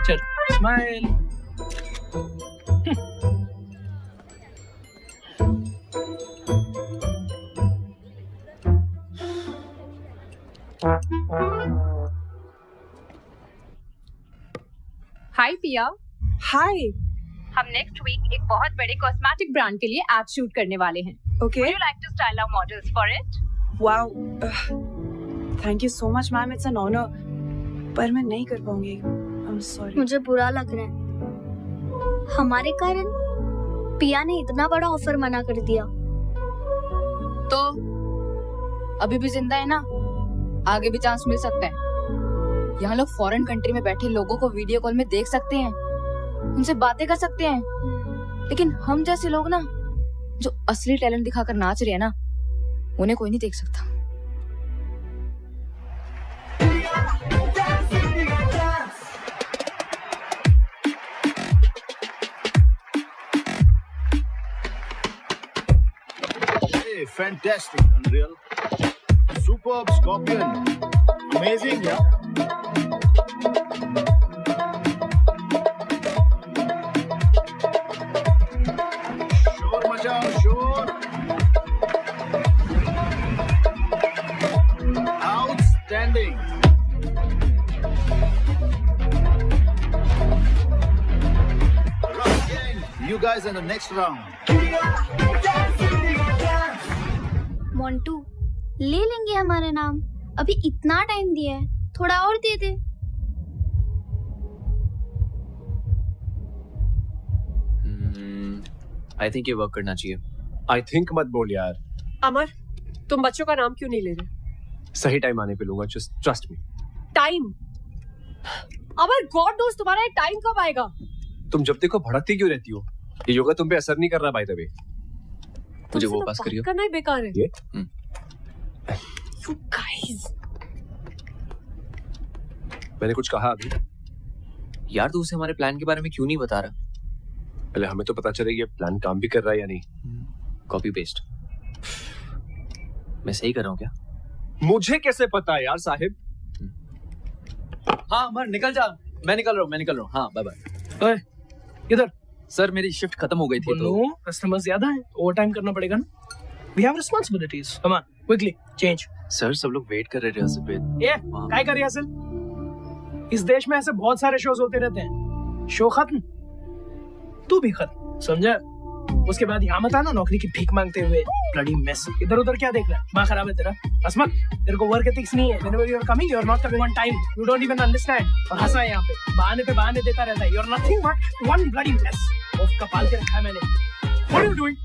चल स्माइल. हाय पिया. हाय. हम नेक्स्ट वीक एक बहुत बड़े कॉस्मेटिक ब्रांड के लिए एड शूट करने वाले हैं. Okay. Would you like to style our models for it? Wow. Thank you so much, ma'am. It's an honor. पर मैं नहीं कर पाऊंगी. I'm sorry. मुझे बुरा लग रहा है. हमारे कारण पिया ने इतना बड़ा ऑफर मना कर दिया. तो अभी भी जिंदा है ना, आगे भी चांस मिल सकता है. यहाँ लोग फॉरेन कंट्री में बैठे लोगों को वीडियो कॉल में देख सकते हैं, उनसे बातें कर सकते हैं. लेकिन हम जैसे लोग ना जो असली टैलेंट दिखाकर नाच रहे हैं ना, उन्हें कोई नहीं देख सकता. Hey, fantastic, Unreal. Superb, Scorpion. Amazing, yeah. Sure, Macau, sure. Outstanding. Rock Gang, you guys in the next round. Montu, ले लेंगे हमारा नाम. अभी इतना टाइम दिया है, थोड़ा और दे दे. आई थिंक ये वर्क करना चाहिए. आई थिंक मत बोल यार. अमर, तुम बच्चों का नाम क्यों नहीं ले रहे? सही टाइम आने पे लूंगा, जस्ट ट्रस्ट मी. टाइम? अमर, गॉड नोस तुम्हारा टाइम कब आएगा? तुम जब देखो भड़कती क्यों रहती हो? ये योगा तुम पे असर नहीं कर रहा बाय द वे. मुझे वो पास करियो. करना ही बेकार है. ये? You guys. मैंने कुछ कहा अभी? यार तू उसे हमारे प्लान के बारे में क्यों नहीं बता रहा? पहले हमें तो पता चले ये प्लान काम भी कर रहा है या नहीं. Copy paste. मैं सही कर रहा हूँ क्या? मुझे कैसे पता है यार साहिब? हाँ अमर निकल जा. मैं निकल रहा हूँ. हाँ बाय बाय. ओए इधर. सर मेरी शिफ्ट खत्म हो गई थी तो कस्टमर्स ज्यादा हैं, ओवर टाइम करना पड़ेगा ना. We have responsibilities. Come on, quickly change. Sir सब लोग वेट कर रहे रिहर्सल पे. ये काय कर रिहर्सल? इस देश में ऐसे बहुत सारे शोज होते रहते हैं. शो खत्म, तू भी खत्म, समझा? उसके बाद यहाँ मत आना नौकरी की भीख मांगते हुए. Bloody mess. इधर उधर क्या देख रहा है? माँ खराब है तेरा. असमत, तेरे को वर्क एथिक्स नहीं है. Whenever you are coming, you are not coming on time. You don't even understand. और हंसा है यहाँ पे. बहाने पे बहाने देता रहता है. You are nothing but one bloody mess. ओफ कपाल के रखा है मैंने. What are you doing?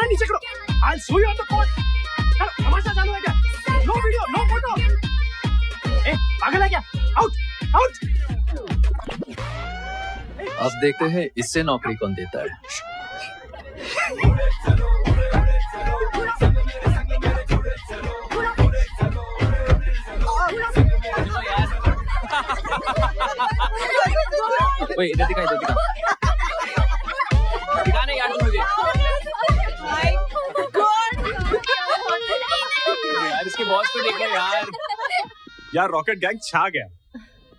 नीचे करो। I'll show you on the court. चलो, तमाशा चालू है क्या? No video, no photo. ए, पागल है क्या? Out, out. अब देखते हैं इससे नौकरी कौन देता है। ओए इधर दिखा दिखाने यार तुम मुझे। यार इसके बॉस को देखो यार। यार रॉकेट गैंग छा गया,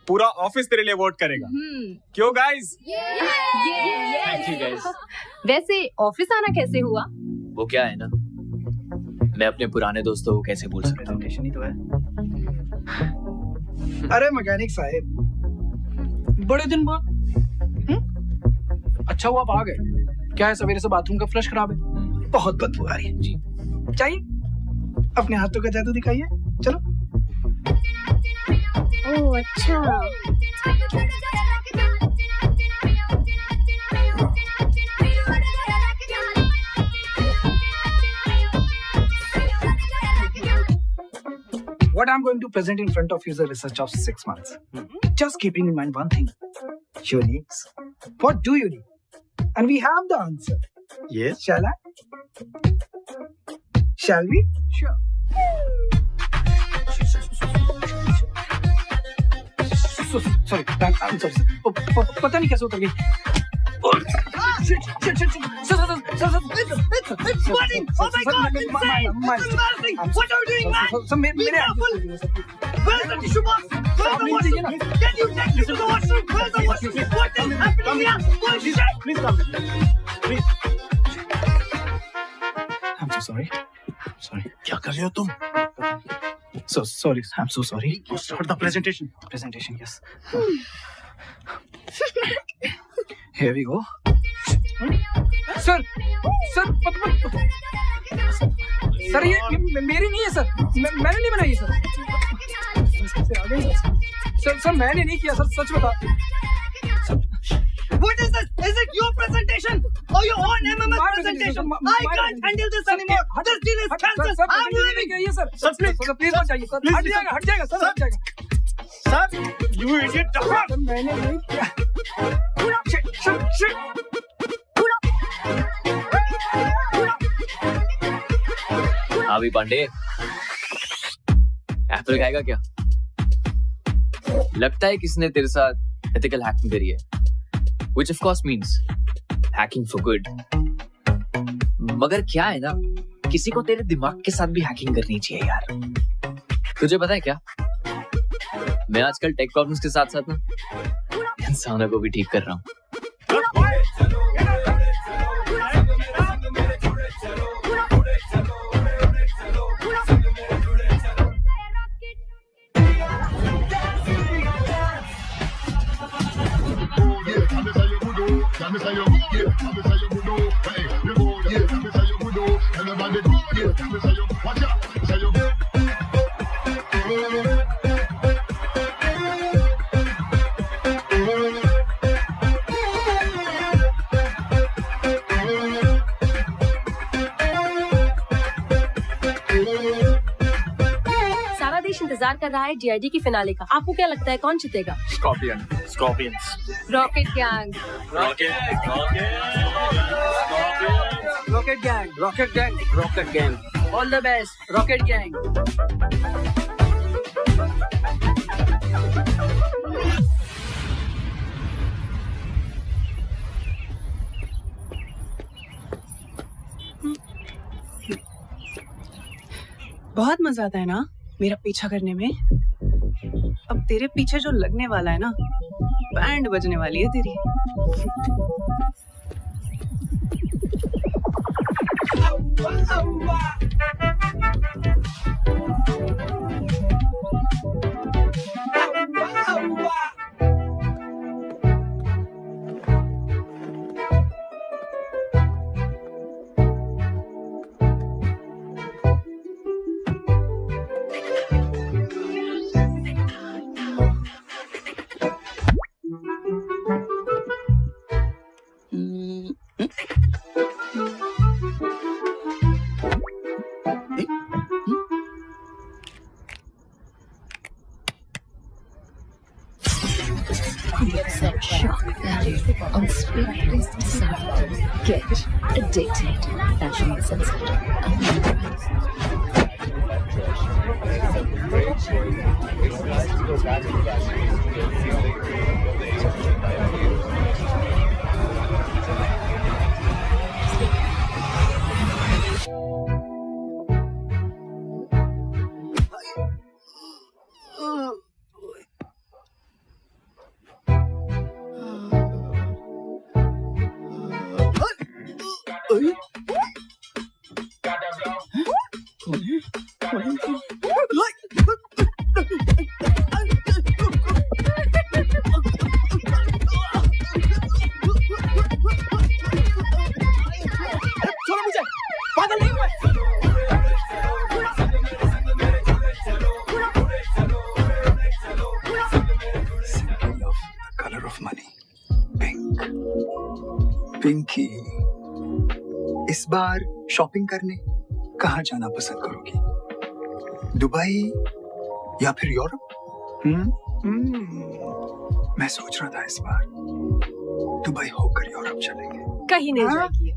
पूरा ऑफिस तेरे लिए वोट करेगा। क्यों गाइस? Thank you guys. वैसे ऑफिस आना कैसे हुआ? वो क्या है ना, मैं अपने पुराने दोस्तों को कैसे भूल सकता हूँ। ही तो है। अरे मैकेनिक साहब, बड़े दिन बाद। अच्छा हुआ आप आ गए। क्या है, सवेरे से बाथरूम का फ्लश खराब है, बहुत बदबू आ रही है जी। चाहिए अपने हाथों का जादू दिखाइए। चलो। ओह अच्छा। What I'm going to present in front of you is a research of 6 months. Just keeping in mind one thing. Your needs. What do you need? And we have the answer. Yes. Shall I? Shall we? Sure. Sorry, I'm sorry. पता नहीं कैसे उतर गई। Shit. Sir. It's burning! Oh my God! It's embarrassing! What are you doing, man? Be careful! Where's the tissue box? Where's the washroom? Can you take me to the washroom? Where's the washroom? What is happening here? Oh shit! Please come. Please. I'm so sorry. क्या कर रहे हो तुम? So sorry. I'm so sorry. Start the presentation. Presentation, yes. Here we go. Sir, sir ये मेरी नहीं है सर, मैंने नहीं बनाई सर। सर मैंने नहीं किया सर, सच बता। What is this? Is it your presentation or your own MMS presentation? I can't handle this anymore. This deal is cancelled. I'm leaving. Sir please मत जाइए सर। हट जाएगा सर, हट जाएगा। Sir, you idiot! सर मैंने नहीं किया। Shit. अभी पांडे एप्पल खाएगा क्या? लगता है किसने तेरे साथ एथिकल हैकिंग करी है, which of course means hacking for good. मगर क्या है ना, किसी को तेरे दिमाग के साथ भी हैकिंग करनी चाहिए यार। तुझे पता है क्या, मैं आजकल टेक प्रॉब्लम्स के साथ साथ ना इंसानों को भी ठीक कर रहा हूँ। सारा देश इंतजार कर रहा है DID की फिनाले का। आपको क्या लगता है कौन जीतेगा? Scorpions. Rocket gang. Rocket gang. All the best, Rocket gang. बहुत मजा आता है ना मेरा पीछा करने में। अब तेरे पीछे जो लगने वाला है ना, बैंड बजने वाली है तेरी। छोड़ो मुझे, पागल नहीं हुए। Colour of money, pink. Pinky, इस बार शॉपिंग करने कहाँ जाना पसंद करोगी? दुबई या फिर यूरोप? मैं सोच रहा था इस बार दुबई होकर यूरोप चलेंगे। कहीं नहीं जाएगी।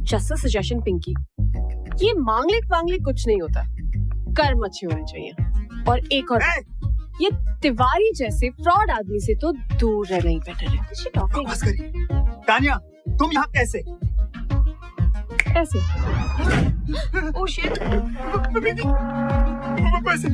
जस्ट अ सजेशन पिंकी, ये मांगलिक कुछ नहीं होता, कर्म अच्छे होने चाहिए। और एक और ये तिवारी जैसे फ्रॉड आदमी से तो दूर रहना ही बेटर है। बस करिए। तानिया, तुम यहाँ कैसे? ऐसे। Oh shit. पैसे।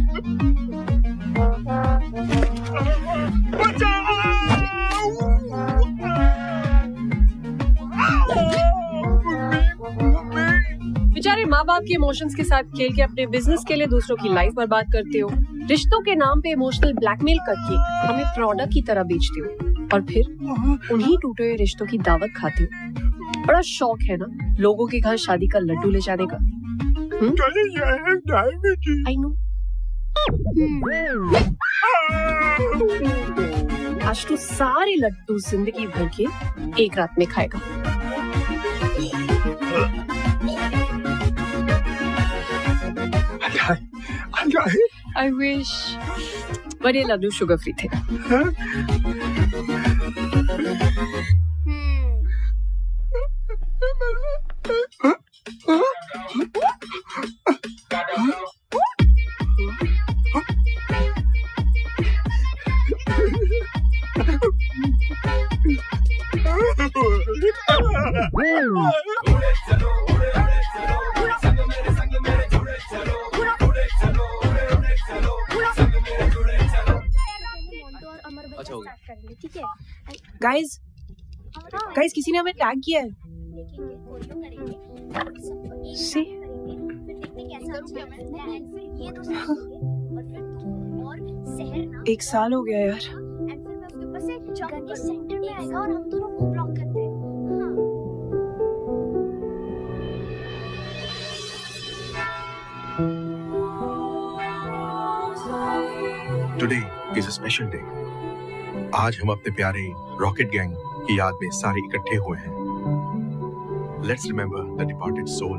बेचारे माँ बाप के इमोशंस के साथ खेल के अपने बिजनेस के लिए दूसरों की लाइफ बर्बाद करते हो। रिश्तों के नाम पे इमोशनल ब्लैकमेल करके हमें प्रोडक्ट की तरह बेचते हो और फिर उन्हीं टूटे हुए रिश्तों की दावत खाते हो। बड़ा शौक है ना लोगों के घर शादी का लड्डू ले जाने का। I know. आज तो सारे लड्डू जिंदगी भर के एक रात में खाएगा। I wish, but ये लड्डू शुगर फ्री थे। गाइस किसी ने हमें टैग किया है। See? एक साल हो गया यार। Today is a special day. आज हम अपने प्यारे रॉकेट गैंग की याद में सारे इकट्ठे हुए हैं। Let's remember the departed soul.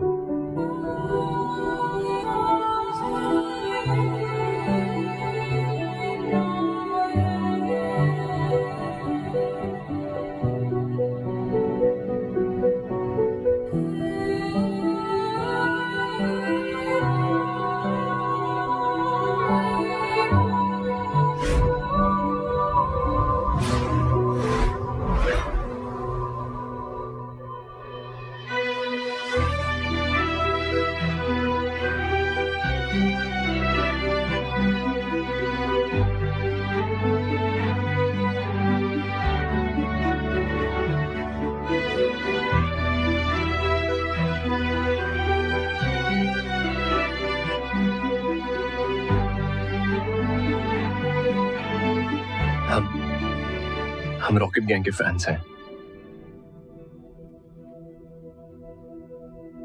हम रॉकेट गैंग के फैंस हैं।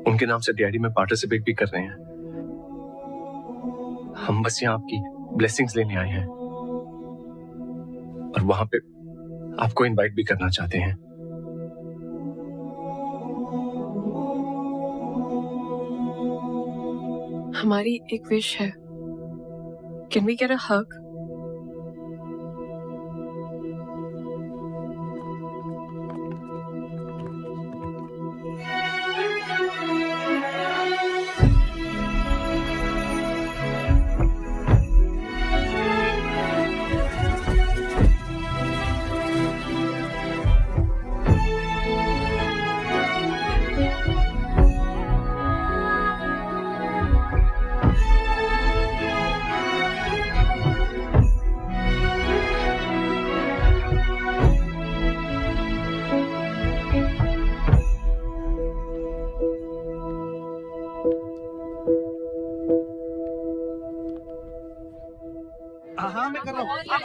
उनके नाम से डीआईडी में पार्टिसिपेट भी कर रहे हैं। हम बस यहाँ आपकी ब्लेसिंग्स लेने आए हैं और वहां पे आपको इनवाइट भी करना चाहते हैं। हमारी एक विश है। कैन वी गेट अ हग?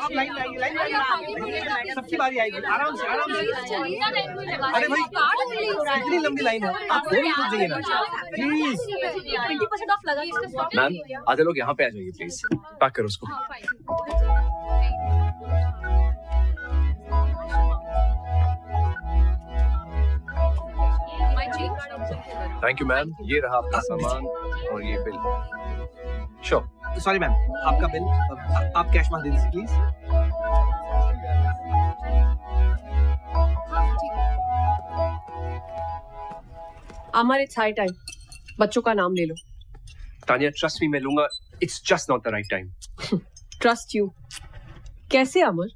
आप लाइन लाइए, सबकी बारी आएगी, आराम से आराम से। अरे भाई इतनी लंबी लाइन है, आप थोड़ी रुक जाइए ना प्लीज। 20% ऑफ लगा इसका। मैम आधे लोग यहाँ पे आ जाइए प्लीज, पैक करो उसको। थैंक यू मैम, ये रहा आपका सामान और ये बिल। श्योर। सॉरी मैम, आपका बिल आप कैश में दे दीजिए please. Amar it's high time, बच्चों का नाम ले लो। तानिया ट्रस्ट मी, मैं लूंगा। It's just not the right time. Trust you? कैसे अमर?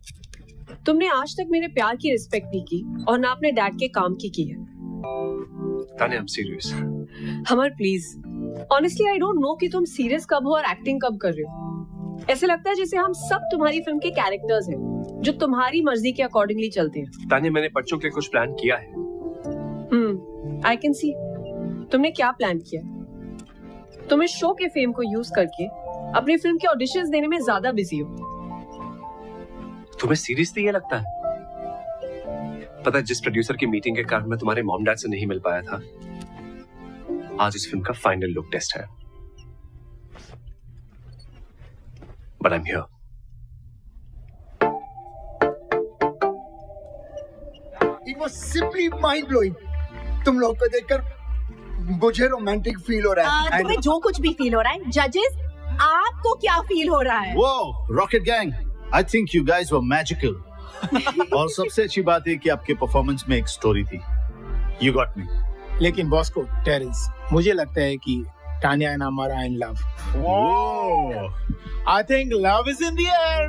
तुमने आज तक मेरे प्यार की रिस्पेक्ट नहीं की और ना अपने डैड के काम की है। Tania I am serious. Amar please, honestly I don't know कि तुम सीरियस कब हो और एक्टिंग कब कर रहे हो। ऐसे लगता है जैसे हम सब तुम्हारी फिल्म के कैरेक्टर्स हैं जो तुम्हारी मर्जी के अकॉर्डिंगली चलते हैं। तानिया मैंने बच्चों के लिए कुछ प्लान किया है। I can see. तुमने क्या प्लान किया? तुम इस शो के फेम को यूज करके अपनी फिल्म के ऑडिशंस देने में ज्यादा बिजी हो। तुम्हें सीरियसली ये लगता है? पता है जिस प्रोड्यूसर की मीटिंग के कारण मैं तुम्हारे मॉम डैड से नहीं मिल पाया था, आज इस फिल्म का फाइनल लुक टेस्ट है। But I am here. It was simply mind blowing. तुम लोग को देखकर मुझे रोमांटिक फील हो रहा है। तुम्हें जो कुछ भी फील हो रहा है, जजेस आपको क्या फील हो रहा है? Whoa, Rocket Gang, I think you guys were magical. और सबसे अच्छी बात है कि आपके परफॉर्मेंस में एक स्टोरी थी। You got me. लेकिन बॉस को टेरेंस, मुझे लगता है कि Tania and Amar are in love. I think love is in the air.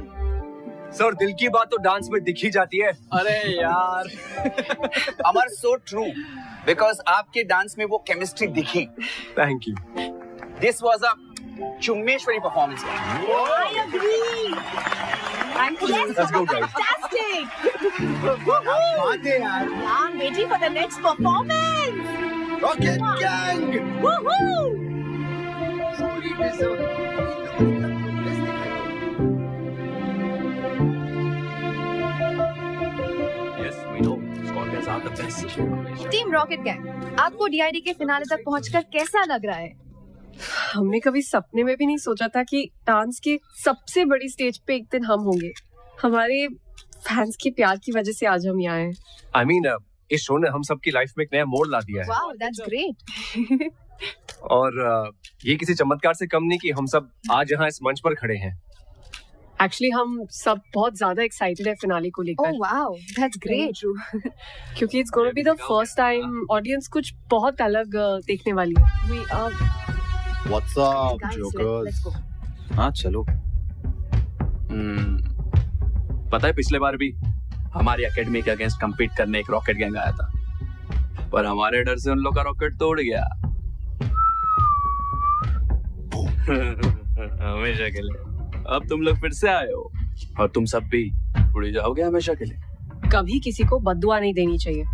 Sir दिल की बात तो डांस में दिख ही जाती है। अरे यार अमर सो ट्रू, बिकॉज आपके डांस में वो केमिस्ट्री दिखी। Thank you. This was a चुम्मेश्वरी performance. I agree. Yes, Let's go, guys. fantastic. बात है यार। I'm waiting for the next performance. Rocket Gang. Woohoo! Truly deserve. Yes, we know. Scorpions are the best. Team rocket gang, आपको डीआईडी के फिनाले तक पहुंचकर कैसा लग रहा है? हमने कभी सपने में भी नहीं सोचा था कि डांस की सबसे बड़ी स्टेज पे एक दिन हम होंगे। हमारे फैंस के प्यार की वजह से आज हम यहाँ हैं। I mean, इस शो ने हम सबकी लाइफ में एक नया मोड़ ला दिया है। Wow, that's great. और ये किसी चमत्कार से कम नहीं कि हम सब आज यहाँ इस मंच पर खड़े हैं। एक्चुअली हम सब बहुत ज्यादा एक्साइटेड है फिनाले को लेकर। Oh wow, that's great. क्योंकि it's gonna be the first time audience कुछ बहुत अलग देखने वाली है। We What's up, jokers? हाँ चलो। पता है पिछले बार भी हमारी एकेडमी के अगेंस्ट compete करने एक रॉकेट गैंग आया था, पर हमारे डर से उन लोग का रॉकेट तोड़ गया। हमेशा के लिए। अब तुम लोग फिर से आए हो और तुम सब भी उड़ जाओगे हमेशा के लिए। कभी किसी को बद्दुआ नहीं देनी चाहिए।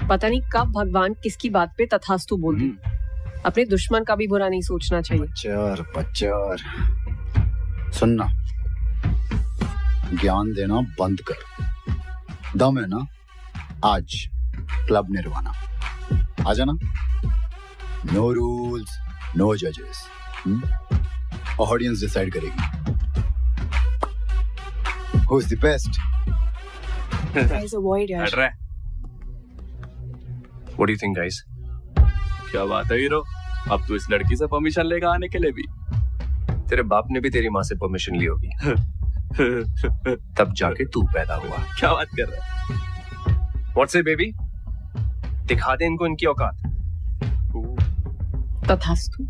पता नहीं कब भगवान किसकी बात पे तथास्तु बोल दे। अपने दुश्मन का भी बुरा नहीं सोचना चाहिए। बच्चर सुनना, ज्ञान देना बंद कर। दम है ना, आज क्लब निर्वाणा आ जाना। नो रूल्स, नो जजेस, ऑडियंस डिसाइड करेगी who is the best. Guys, avoid यार। हट रहा है। What do you think, guys? क्या बात है हीरो, अब तू इस लड़की से परमिशन लेकर आने के लिए भी? तेरे बाप ने भी तेरी माँ से परमिशन ली होगी। तब जाके तू पैदा हुआ। क्या बात कर रहा है? What's it, baby? दिखा दे इनको इनकी औकात। तथास्तु।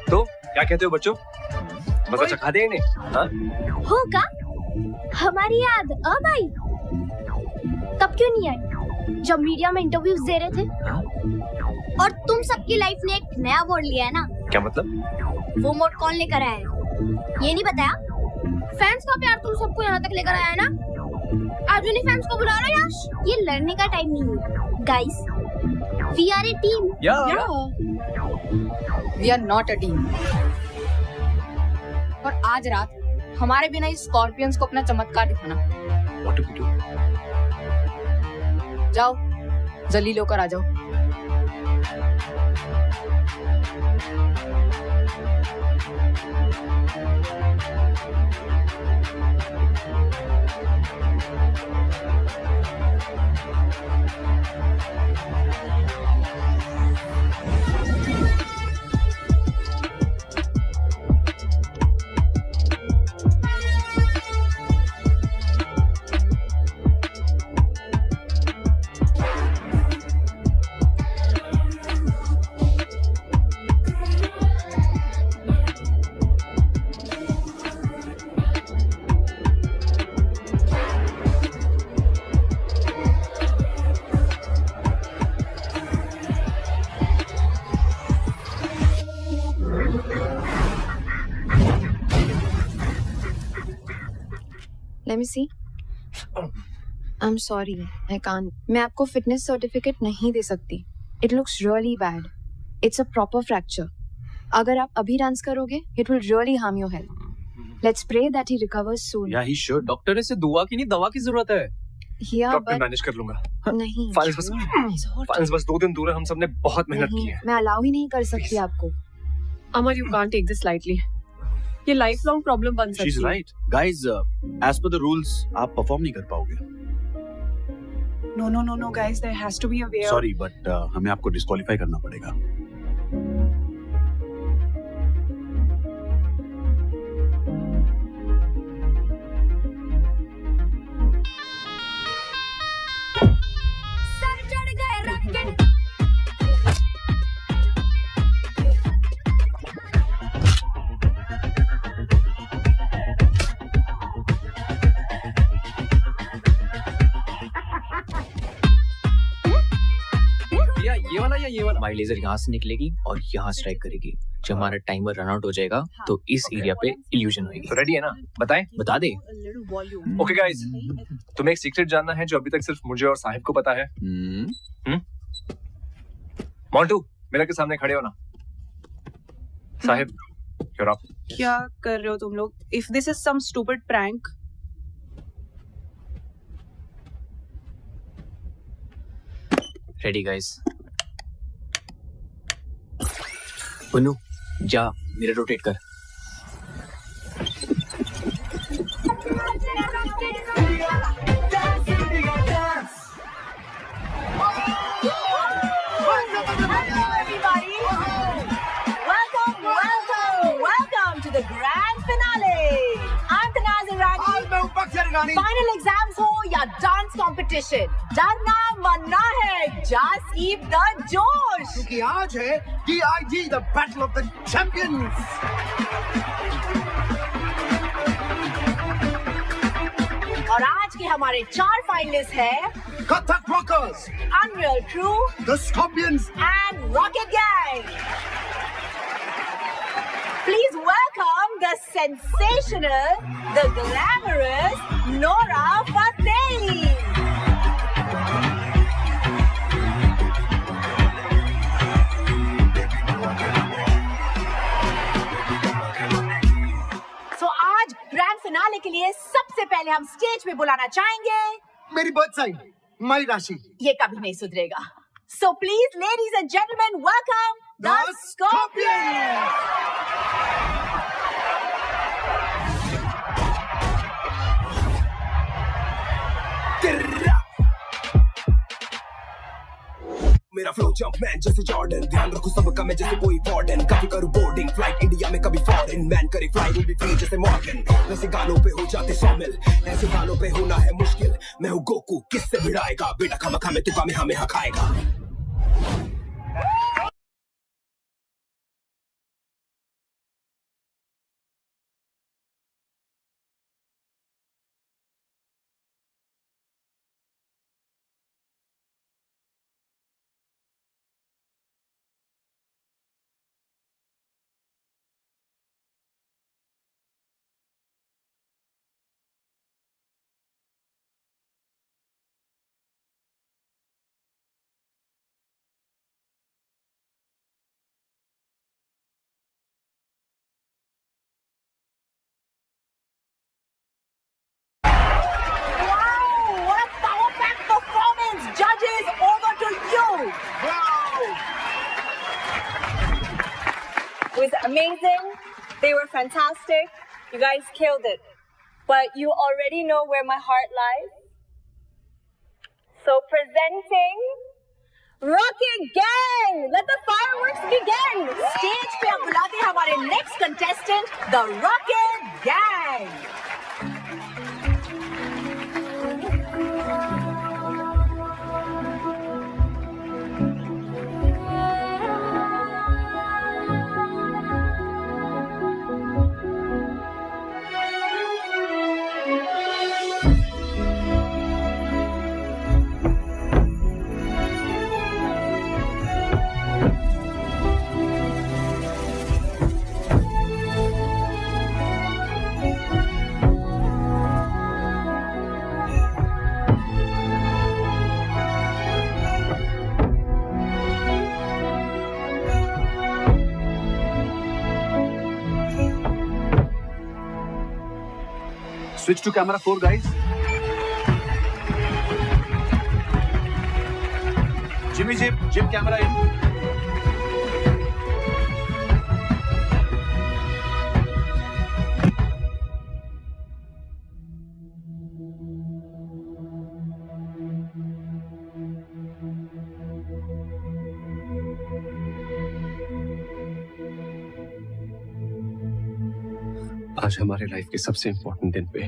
तो क्या कहते हो बच्चों, मजा चखा दे इन्हें? हाँ? होगा। हमारी याद अब आई। तब क्यों नहीं आई जब मीडिया में इंटरव्यूज दे रहे थे? और तुम सबकी लाइफ ने एक नया मोड़ लिया है ना? क्या मतलब? वो मोड़ कौन लेकर आया है ये नहीं बताया? फैंस का प्यार तुम सबको यहाँ तक लेकर आया है ना? आज उन्हीं फैंस को बुला लो यश। ये लड़ने का टाइम नहीं है guys, we are a team. We are not a team. और आज रात हमारे बिना इस स्कॉर्पियंस को अपना चमत्कार दिखाना। What do we do? जाओ जलील होकर आ जाओ। Let me see. I'm sorry, I can't. मैं आपको फिटनेस सर्टिफिकेट नहीं दे सकती. It looks really bad. It's a proper fracture. अगर आप अभी डांस करोगे, it will really harm your health. Let's pray that he recovers soon. Yeah, he should. Doctor ने इसे दुआ की नहीं, दवा की जरूरत है. Yeah, डॉक्टर but मैनेज कर लूंगा. नहीं. फाइल्स बस 2 दिन दूर है, हम सबने बहुत मेहनत की है. मैं अलाउ ही नहीं कर सकती आपको. Amar, you can't take this lightly. ये लाइफ लॉन्ग प्रॉब्लम बन सकती है. She's right. Guys, as per the rules, आप परफॉर्म नहीं कर पाओगे. No, guys, there has to be a way out. Sorry, but हमें आपको डिस्क्वालीफाई करना पड़ेगा. सर चढ़ गए रॉकेट। ये वाला हमारी लेजर यहाँ से निकलेगी और यहाँ स्ट्राइक करेगी। जब हमारा टाइमर रन आउट हो जाएगा तो इस एरिया पे इल्यूजन होगी। तो रेडी है ना? बताएं? बता दे। ओके गाइस, तुम्हें एक सीक्रेट जानना है जो अभी तक सिर्फ मुझे और साहिब को पता है। मोंटू, मिरर के सामने खड़े हो ना। Sahib, you're up. क्या कर रहे हो तुम लोग? If this is some stupid prank, ready guys. Punnu, जा मिरर रोटेट कर। Welcome to the grand finale. I'm Tanaz Irani. Final exams हो या डांस कंपटीशन, डरना मरना है, just keep the जोश, क्योंकि आज है DID, the battle of the champions. और आज के हमारे 4 फाइनलिस्ट हैं Kathak Rockers, Unreal Crew, the Scorpions, and Rocket Gang. Please welcome the sensational, the glamorous Nora Fateh. So आज ग्रैंड फिनाले के लिए सबसे पहले हम स्टेज पे बुलाना चाहेंगे मेरी बर्थ साइन, माई राशि। ये कभी नहीं सुधरेगा। So please, ladies and gentlemen, welcome the Scorpions. मेरा फ्लो जंप मैन जैसे जॉर्डन, ध्यान रखो सबका मैं जैसे कोई वार्डन, कभी करूँ बोर्डिंग फ्लाइट इंडिया में, कभी फॉरेन मैन करे फ्लाई भी फ्री जैसे मॉर्गन। वैसे गानों पे हो जाते शामिल, ऐसे गानों पे होना है मुश्किल। मैं हूँ गोकू, किससे भिड़ाएगा बेटा, खामा खामे तुका में हमें खाएगा। was amazing. They were fantastic. You guys killed it. But you already know where my heart lies. So presenting Rocket Gang! Let the fireworks begin! Stage पे हम बुलाते हैं हमारे next contestant, the Rocket Gang! Switch to camera 4, guys. Jimmy, Jim, camera in. आज हमारे लाइफ के सबसे इंपॉर्टेंट दिन पे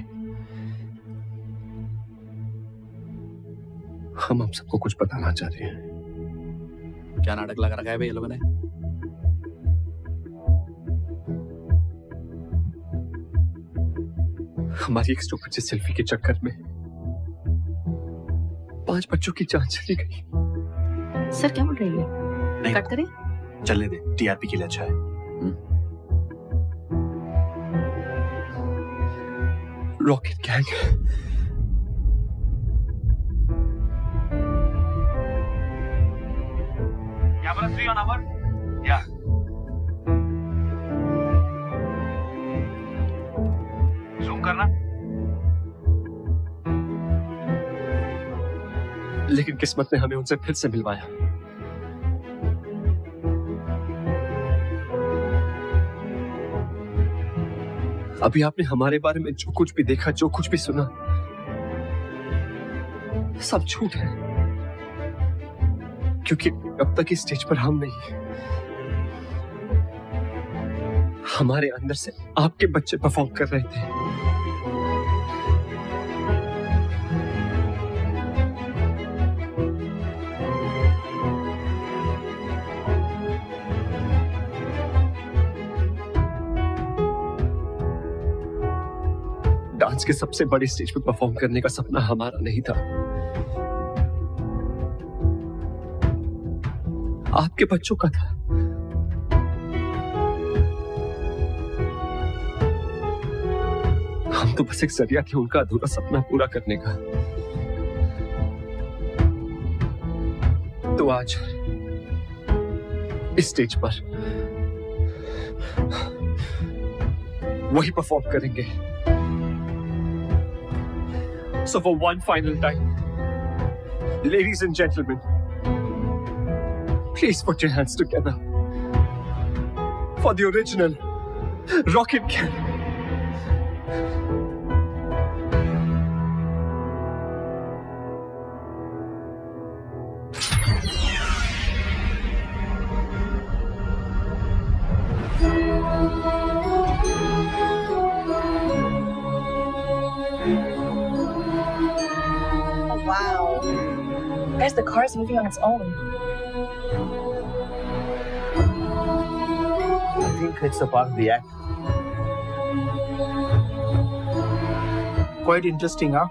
हम आप सबको कुछ बताना चाहते हैं। क्या नाटक लगा रखा है भाई ये लोगों ने? हमारी एक स्टूपिड सी सेल्फी के चक्कर में 5 बच्चों की जान चली गई। सर क्या बोल रही है? नहीं कट करें? चलने दे, टीआरपी के लिए अच्छा है। Rocket gang Camera 3 on our. Yeah. Zoom करना. लेकिन किस्मत ने हमें उनसे फिर से मिलवाया। अभी आपने हमारे बारे में जो कुछ भी देखा, जो कुछ भी सुना, सब झूठ है। क्योंकि अब तक इस स्टेज पर हम नहीं, हमारे अंदर से आपके बच्चे परफॉर्म कर रहे थे। डांस के सबसे बड़े स्टेज पर परफॉर्म करने का सपना हमारा नहीं था, आपके बच्चों का था। हम तो बस एक जरिया थे उनका अधूरा सपना पूरा करने का। तो आज इस स्टेज पर वही परफॉर्म करेंगे। So for one final time, ladies and gentlemen, please put your hands together for the original Rocket Gang. Guys, the car is moving on its own. I think it's a part of the act. Quite interesting, huh?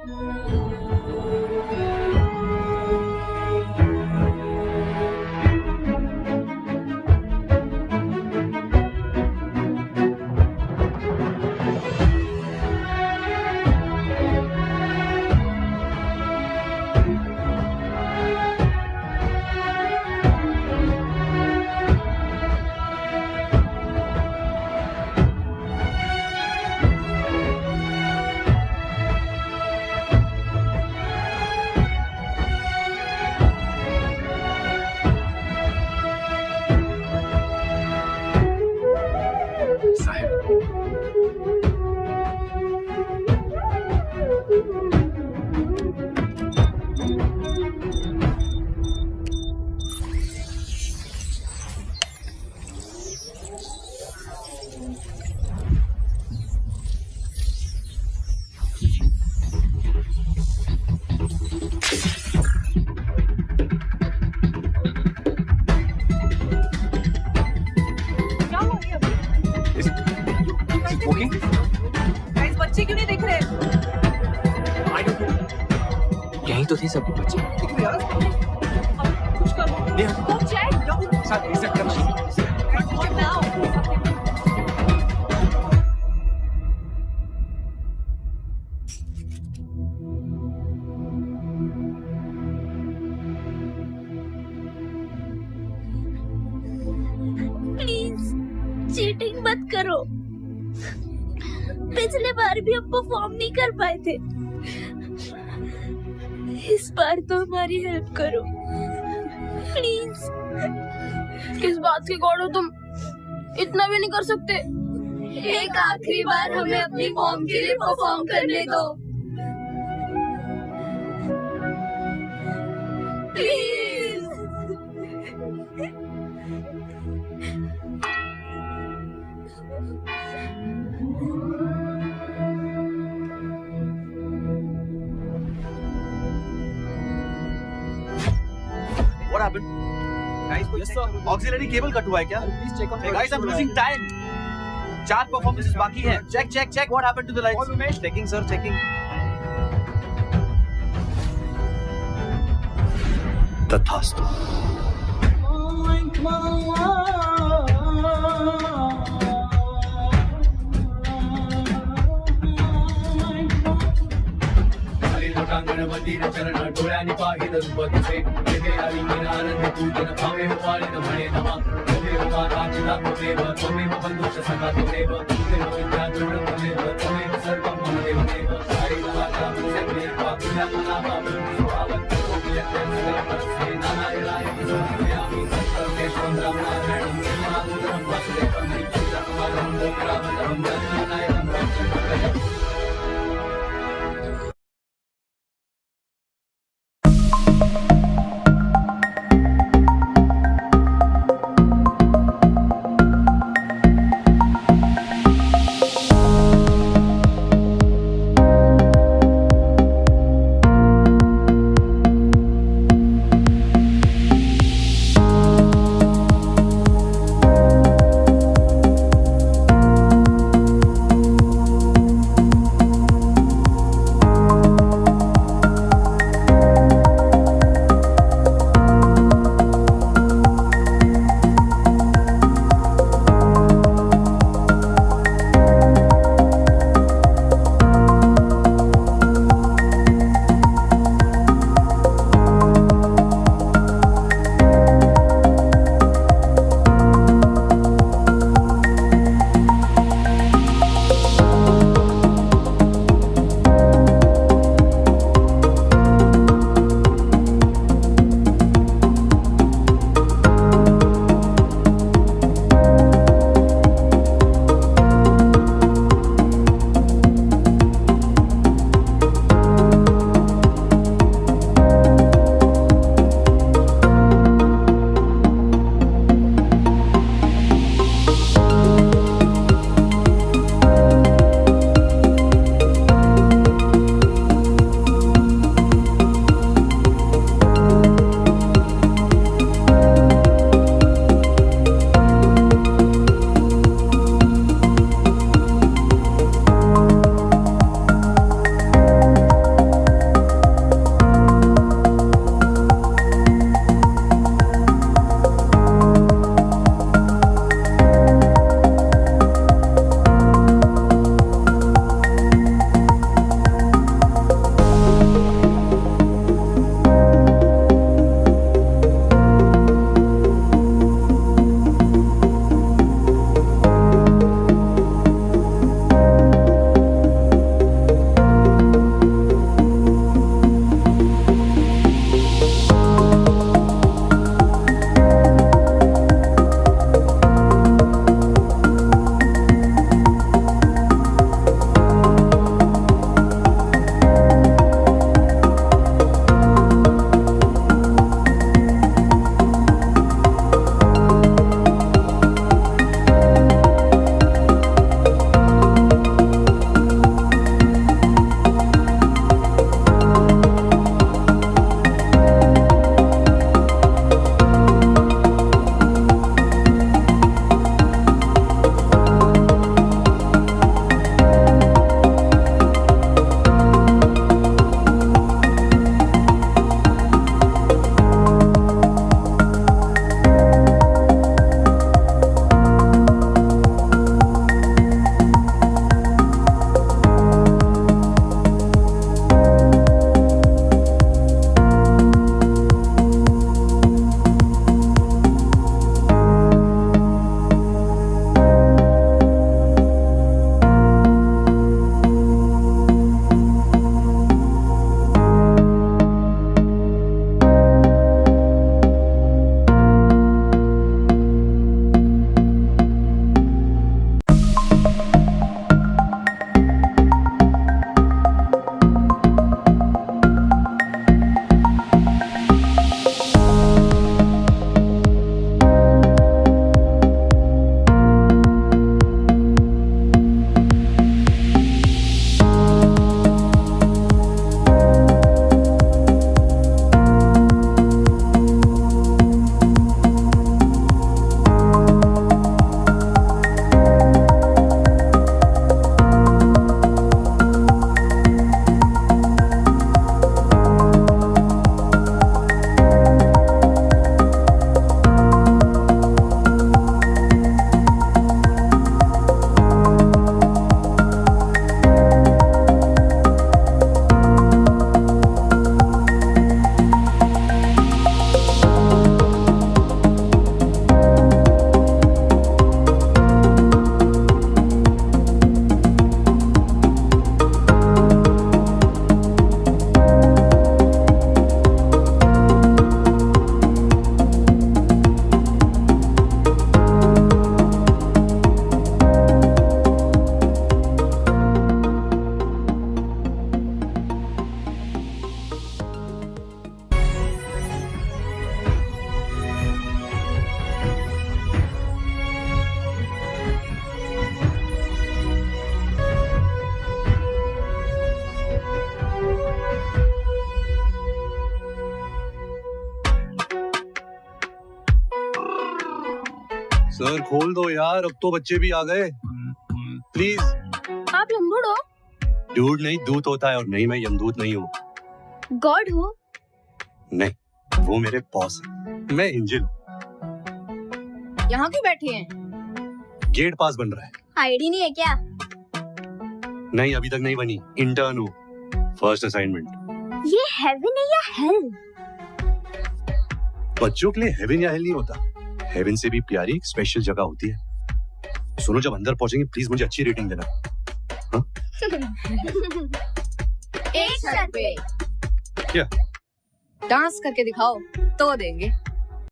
क्या हो गया अभी? Guys, बच्चे क्यों नहीं दिख रहे? यही तो थे सब बच्चे। कुछ करो। Go check. What now? Please cheating मत करो। पिछले बार भी हम परफॉर्म नहीं कर पाए थे, इस बार तो हमारी हेल्प करो प्लीज। किस बात के गॉड हो तुम? इतना भी नहीं कर सकते। एक आखिरी बार हमें अपनी मॉम के लिए परफॉर्म करने दो please. What happened? Guys, yes sir. Auxiliary cable cut हुआ है क्या? Please check on. Hey guys, I'm losing time. 4 performances बाकी हैं. Check. What happened to the lights? Checking sir, checking. तथास्तु। गणपती चरण डोळ्यांनी पाहिलं रूप तुझे तेथे आली आनंद पूजन भावे वाळीन म्हणे नमा त्वमेव माताची दाखवेव त्वमेव बंधुश्च सखा त्वमेव त्वमेव विद्या त्वमेव त्वमेव सर्वं मम देवदेव साई वाचा मुझे पापुल्या मना बाबू स्वागत कोटि यज्ञ सर्वस्य नारायणाय समर्पयामि सर्वेश्वरं ब्रह्मणारायणं महादेवं वासुदेवं नित्यं रामं जनानायकं रामचन्द्रं घर खोल दो यार, अब तो बच्चे भी आ गए। प्लीज। आप लंबूड़ हो? डूड नहीं, दूत होता है, और नहीं मैं यमदूत नहीं हूँ। गॉड हो? नहीं, वो मेरे बॉस है, मैं एंजल हूँ। यहाँ क्यों बैठे हैं? गेट पास बन रहा है। आईडी नहीं है क्या? नहीं, अभी तक नहीं बनी, इंटर्न हूँ, फर्स्ट असाइनमेंट। ये हेवन है या हेल? बच्चों के लिए हेवन या हेल नहीं होता, हेवन से भी प्यारी एक स्पेशल जगह होती है। सुनो, जब अंदर पहुंचेंगे प्लीज मुझे अच्छी रेटिंग देना। हाँ? एक शर्त पे। क्या? डांस करके दिखाओ तो देंगे।